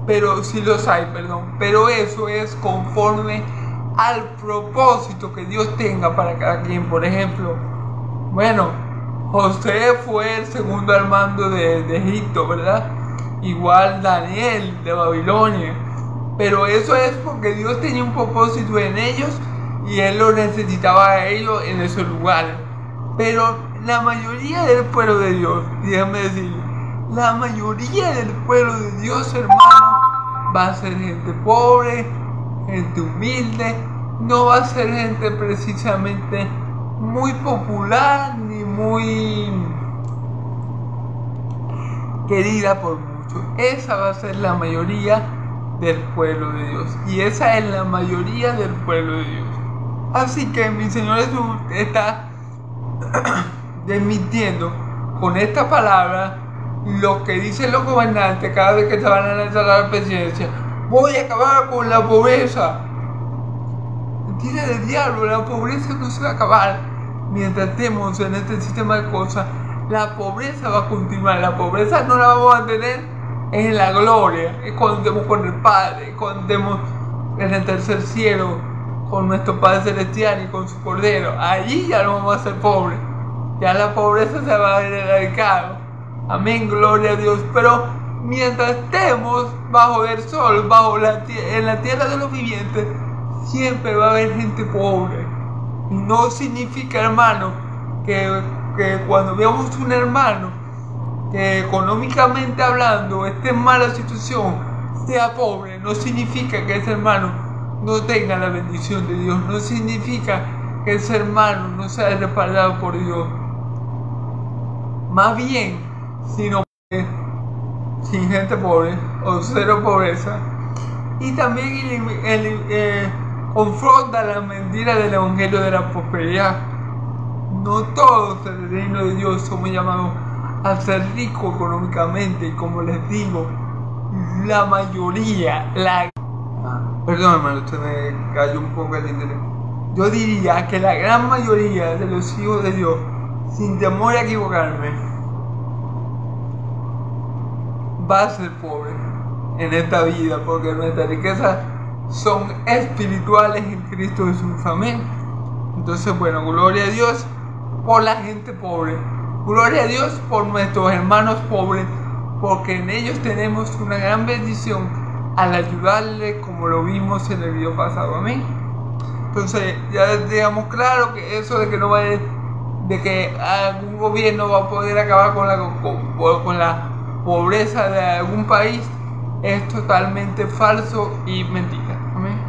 pero sí los hay, perdón. Pero eso es conforme al propósito que Dios tenga para cada quien. Por ejemplo, bueno, José fue el segundo al mando de Egipto, ¿verdad? Igual Daniel de Babilonia. Pero eso es porque Dios tenía un propósito en ellos y Él lo necesitaba a ellos en esos lugares. Pero la mayoría del pueblo de Dios, déjame decirle, la mayoría del pueblo de Dios, hermano, va a ser gente pobre, gente humilde, no va a ser gente precisamente muy popular ni muy querida por muchos. Esa va a ser la mayoría del pueblo de Dios, y esa es la mayoría del pueblo de Dios. Así que mi Señor Jesús está desmintiendo con esta palabra lo que dicen los gobernantes cada vez que se van a lanzar a la presidencia: voy a acabar con la pobreza. Mentira del diablo, la pobreza no se va a acabar mientras estemos en este sistema de cosas. La pobreza va a continuar, la pobreza no la vamos a tener en la gloria, es cuando estemos con el Padre, cuando estemos en el tercer cielo con nuestro Padre Celestial y con su Cordero. Allí ya no vamos a ser pobres, ya la pobreza se va a ver erradicada. Amén, gloria a Dios. Pero mientras estemos bajo el sol, en la tierra de los vivientes, siempre va a haber gente pobre. No significa, hermano, que cuando veamos un hermano que económicamente hablando esté en mala situación, sea pobre, no significa que ese hermano no tenga la bendición de Dios, no significa que ese hermano no sea respaldado por Dios. Más bien, sino que sin gente pobre o cero pobreza. Y también confronta la mentira del evangelio de la prosperidad. No todos en el reino de Dios somos llamados a ser ricos económicamente, y como les digo, la mayoría, perdón, hermano, usted me cayó un poco el internet. Yo diría que la gran mayoría de los hijos de Dios, sin temor a equivocarme, va a ser pobre en esta vida, porque nuestras riquezas son espirituales en Cristo Jesús. Amén. Entonces, bueno, gloria a Dios por la gente pobre, gloria a Dios por nuestros hermanos pobres, porque en ellos tenemos una gran bendición al ayudarle, como lo vimos en el video pasado. Amén. Entonces ya dejamos claro que eso de que no va de que algún gobierno va a poder acabar con la pobreza de algún país es totalmente falso y mentira. Amén.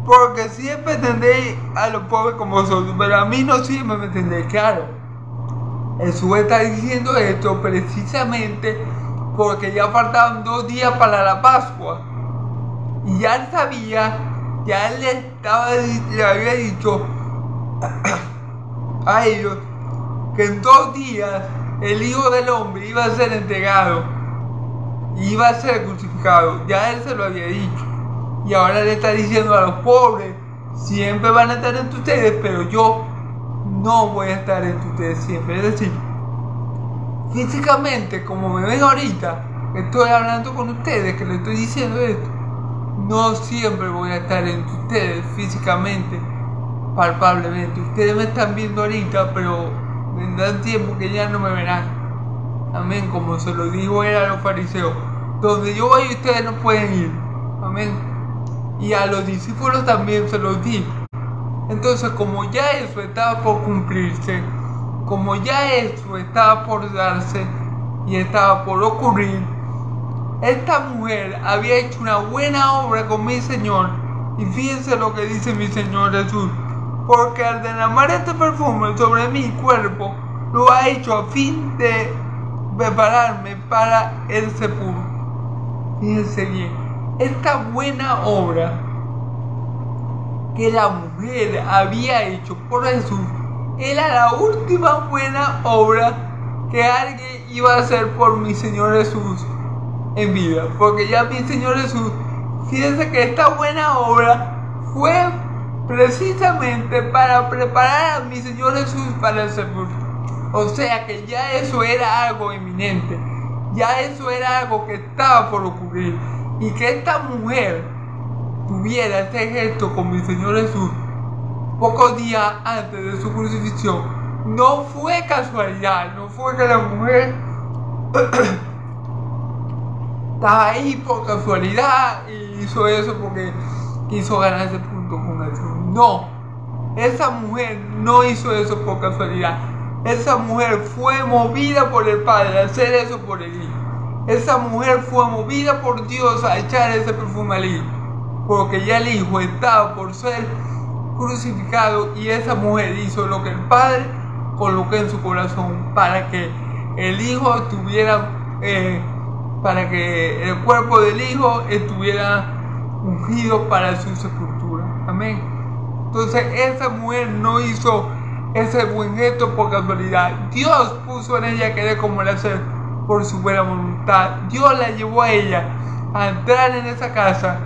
porque siempre tendréis a los pobres como vosotros, pero a mí no siempre me tendréis. Claro, Jesús está diciendo esto precisamente porque ya faltaban 2 días para la Pascua. Y ya él sabía, ya él le había dicho a ellos que en 2 días el Hijo del Hombre iba a ser entregado, iba a ser crucificado. Ya él se lo había dicho. Y ahora le está diciendo a los pobres, siempre van a estar entre ustedes, pero yo no voy a estar entre ustedes siempre. Es decir, físicamente, como me ven ahorita, estoy hablando con ustedes, que les estoy diciendo esto, no siempre voy a estar entre ustedes físicamente, palpablemente. Ustedes me están viendo ahorita, pero vendrán tiempo que ya no me verán. Amén, como se lo dijo él a los fariseos, donde yo voy ustedes no pueden ir. Amén. Y a los discípulos también se los dijo. Entonces, como ya eso estaba por cumplirse, como ya eso estaba por darse y estaba por ocurrir, esta mujer había hecho una buena obra con mi Señor. Y fíjense lo que dice mi Señor Jesús: porque al derramar este perfume sobre mi cuerpo, lo ha hecho a fin de prepararme para el sepulcro. Fíjense bien, esta buena obra que la mujer había hecho por Jesús era la última buena obra que alguien iba a hacer por mi Señor Jesús en vida. Porque ya mi Señor Jesús, fíjense que esta buena obra fue precisamente para preparar a mi Señor Jesús para el sepulcro. O sea que ya eso era algo inminente, ya eso era algo que estaba por ocurrir. Y que esta mujer tuviera este gesto con mi Señor Jesús pocos días antes de su crucifixión, no fue casualidad, no fue que la mujer estaba ahí por casualidad y hizo eso porque quiso ganar ese punto con Jesús. No, esa mujer no hizo eso por casualidad. Esa mujer fue movida por el Padre a hacer eso por el Hijo. Esa mujer fue movida por Dios a echar ese perfume al Hijo, porque ya el Hijo estaba por ser crucificado, y esa mujer hizo lo que el Padre colocó en su corazón para que el Hijo estuviera, para que el cuerpo del Hijo estuviera ungido para su sepultura. Amén. Entonces esa mujer no hizo ese buen gesto por casualidad. Dios puso en ella querer como el hacer por su buena voluntad. Dios la llevó a ella a entrar en esa casa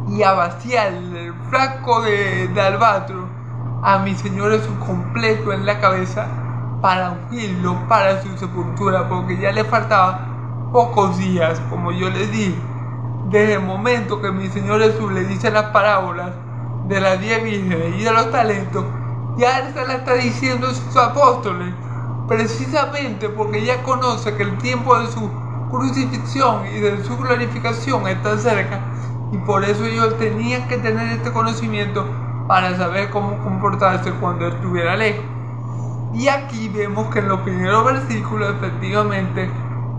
y a vaciar el frasco de albatro a mi Señor Jesús completo en la cabeza para ungirlo para su sepultura, porque ya le faltaban pocos días, como yo les dije, desde el momento que mi Señor Jesús le dice las parábolas de las 10 vírgenes y de los talentos. Ya él se la está diciendo a sus apóstoles, precisamente porque ya conoce que el tiempo de su crucifixión y de su glorificación está cerca, y por eso ellos tenían que tener este conocimiento para saber cómo comportarse cuando él estuviera lejos. Y aquí vemos que en los primeros versículos efectivamente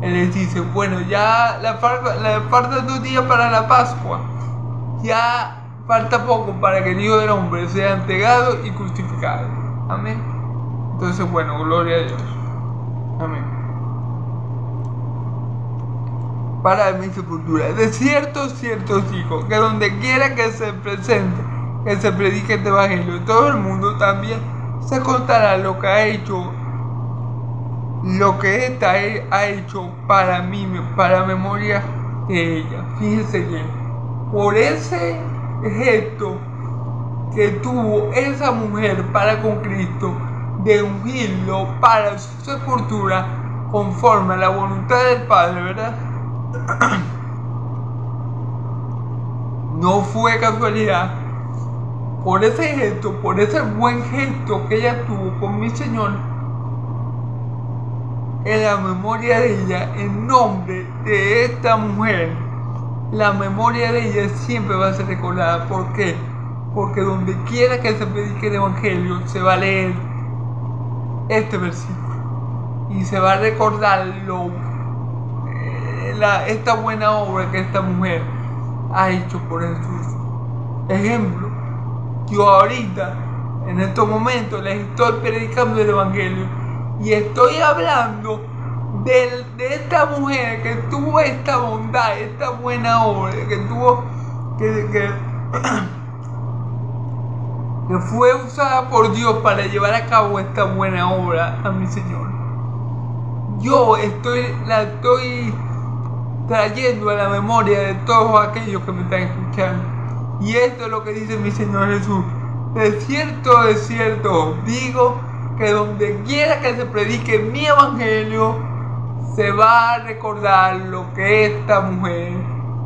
él les dice: bueno, ya le faltan 2 días para la Pascua, ya falta poco para que el Hijo del Hombre sea entregado y crucificado. Amén. Entonces, bueno, gloria a Dios. Amén. Para mi sepultura. De cierto, cierto os digo, que donde quiera que se presente, que se predique este evangelio en todo el mundo, también se contará lo que ha hecho, lo que ésta ha hecho para mí, para memoria de ella. Fíjense bien, por ese gesto que tuvo esa mujer para con Cristo, de ungirlo para su sepultura conforme a la voluntad del Padre, ¿verdad? No fue casualidad. Por ese gesto, por ese buen gesto que ella tuvo con mi Señor, en la memoria de ella, en nombre de esta mujer, la memoria de ella siempre va a ser recordada. ¿Por qué? Porque donde quiera que se predique el evangelio, se va a leer este versículo y se va a recordar esta buena obra que esta mujer ha hecho por Jesús. Ejemplo, yo ahorita, en estos momentos, les estoy predicando el Evangelio y estoy hablando de esta mujer que tuvo esta bondad, esta buena obra, que tuvo, que fue usada por Dios para llevar a cabo esta buena obra a mi Señor. Yo la estoy trayendo a la memoria de todos aquellos que me están escuchando. Y esto es lo que dice mi Señor Jesús. De cierto os digo que donde quiera que se predique mi evangelio, se va a recordar lo que esta mujer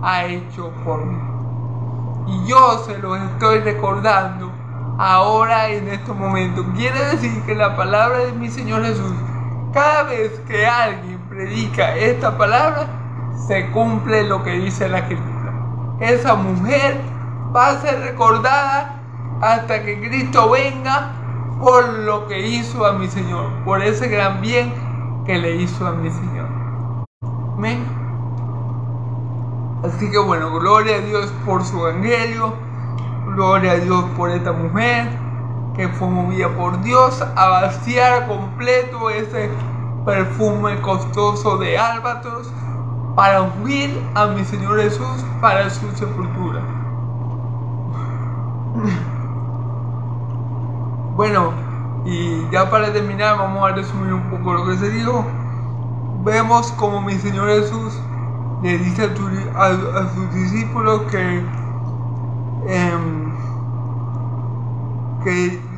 ha hecho por mí. Y yo se lo estoy recordando ahora en estos momentos. Quiere decir que la palabra de mi Señor Jesús, cada vez que alguien predica esta palabra, se cumple lo que dice la Escritura. Esa mujer va a ser recordada hasta que Cristo venga por lo que hizo a mi Señor, por ese gran bien que le hizo a mi Señor. Amén. Así que bueno, gloria a Dios por su evangelio, gloria a Dios por esta mujer que fue movida por Dios a vaciar completo ese perfume costoso de álbatos para ungir a mi Señor Jesús para su sepultura. Bueno, y ya para terminar vamos a resumir un poco lo que se dijo. Vemos como mi Señor Jesús le dice a sus discípulos que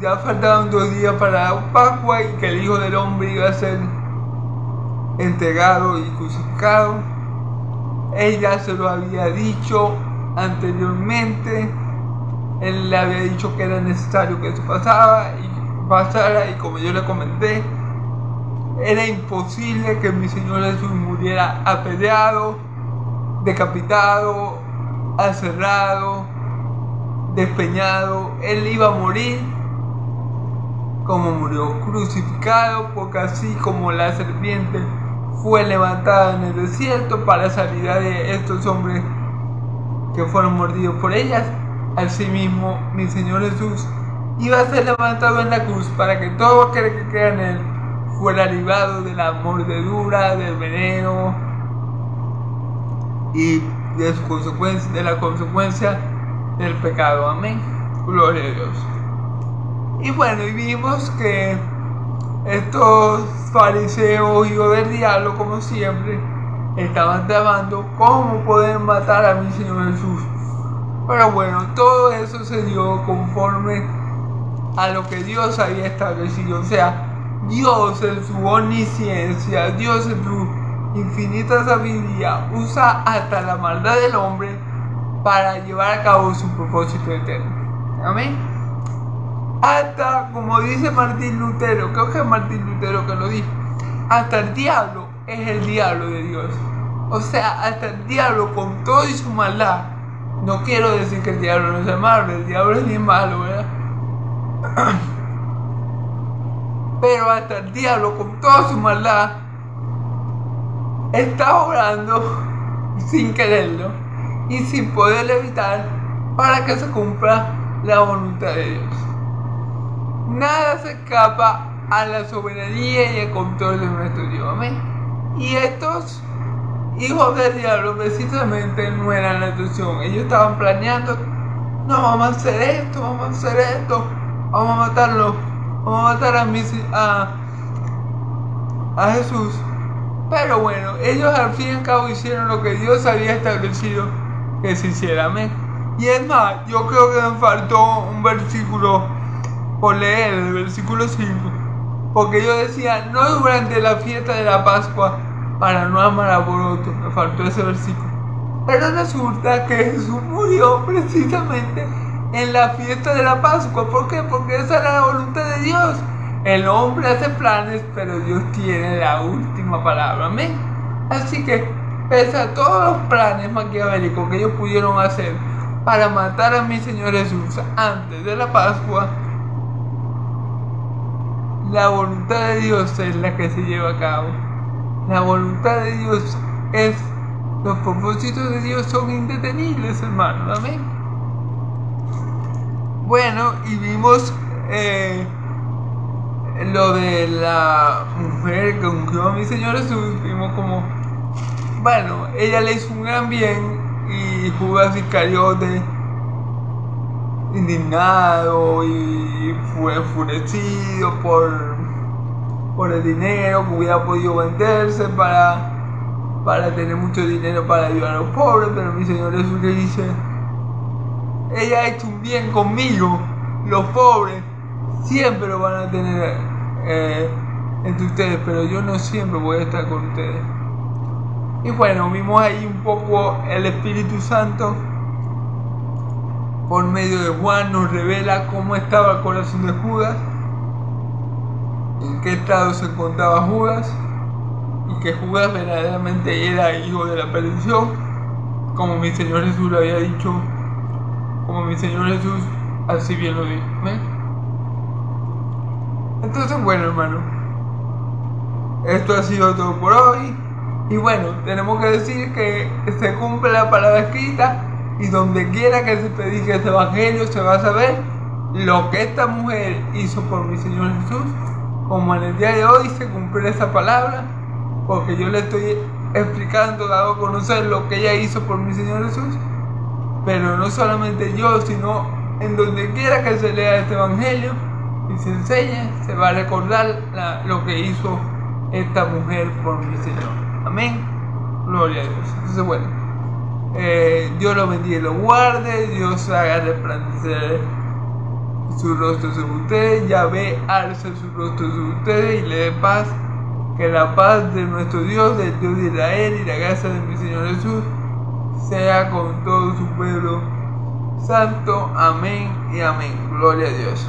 ya faltaban 2 días para la Pascua y que el Hijo del Hombre iba a ser entregado y crucificado. Ella se lo había dicho anteriormente. Él le había dicho que era necesario que eso pasara, y como yo le comenté, era imposible que mi Señor Jesús muriera apedreado, decapitado, aserrado, despeñado. Él iba a morir como murió, crucificado, porque así como la serpiente fue levantada en el desierto para salir de estos hombres que fueron mordidos por ellas, asimismo mi Señor Jesús iba a ser levantado en la cruz para que todo aquel que crea en él fuera librado de la mordedura, del veneno y de la consecuencia del pecado. Amén. Gloria a Dios. Y bueno, y vimos que estos fariseos, hijos del diablo, como siempre, estaban tramando cómo poder matar a mi Señor Jesús. Pero bueno, todo eso se dio conforme a lo que Dios había establecido. O sea, Dios en su omnisciencia, Dios en su infinita sabiduría, usa hasta la maldad del hombre para llevar a cabo su propósito eterno. Amén. Hasta, como dice Martín Lutero, creo que es Martín Lutero que lo dijo, hasta el diablo es el diablo de Dios. O sea, hasta el diablo con todo y su maldad. No quiero decir que el diablo no sea malo, el diablo es bien malo, ¿verdad? Pero hasta el diablo con toda su maldad está obrando sin quererlo y sin poder evitar para que se cumpla la voluntad de Dios. Nada se escapa a la soberanía y el control de nuestro Dios. Amén. Y estos hijos del diablo precisamente no eran la excepción. Ellos estaban planeando: no, vamos a hacer esto, vamos a hacer esto, vamos a matarlo, vamos a matar a Jesús. Pero bueno, ellos al fin y al cabo hicieron lo que Dios había establecido que se hiciera. Amén. Y es más, yo creo que me faltó un versículo por leer, el versículo 5, porque yo decía: no durante la fiesta de la Pascua, para no amar alboroto. Me faltó ese versículo. Pero resulta que Jesús murió precisamente en la fiesta de la Pascua. ¿Por qué? Porque esa era la voluntad de Dios. El hombre hace planes, pero Dios tiene la última palabra. Amén. Así que, pese a todos los planes maquiavélicos que ellos pudieron hacer para matar a mi Señor Jesús antes de la Pascua, la voluntad de Dios es la que se lleva a cabo. La voluntad de Dios es Los propósitos de Dios son indetenibles, hermano. Amén. Bueno, y vimos lo de la mujer que ungió a mi Señor Jesús. Vimos como, bueno, ella le hizo un gran bien y Judas Iscariote, indignado y fue enfurecido por el dinero que hubiera podido venderse para tener mucho dinero para ayudar a los pobres, pero mi Señor Jesús le dice: ella ha hecho un bien conmigo, los pobres siempre lo van a tener entre ustedes, pero yo no siempre voy a estar con ustedes. Y bueno, vimos ahí un poco el Espíritu Santo por medio de Juan nos revela cómo estaba el corazón de Judas, en qué estado se encontraba Judas, y que Judas verdaderamente era hijo de la perdición, como mi Señor Jesús lo había dicho, como mi Señor Jesús así bien lo dijo. ¿Ven? Entonces, bueno, hermano, esto ha sido todo por hoy. Y bueno, tenemos que decir que se cumple la palabra escrita, y donde quiera que se predique este evangelio se va a saber lo que esta mujer hizo por mi Señor Jesús. Como en el día de hoy se cumple esa palabra, porque yo le estoy explicando, dando a conocer lo que ella hizo por mi Señor Jesús. Pero no solamente yo, sino en donde quiera que se lea este evangelio y se enseñe, se va a recordar lo que hizo esta mujer por mi Señor. Amén. Gloria a Dios. Entonces, bueno, Dios lo bendiga y lo guarde. Dios haga resplandecer su rostro sobre ustedes. Yahvé alce su rostro sobre ustedes y le dé paz. Que la paz de nuestro Dios, del Dios de Israel, y la gracia de mi Señor Jesús sea con todo su pueblo santo. Amén y amén. Gloria a Dios.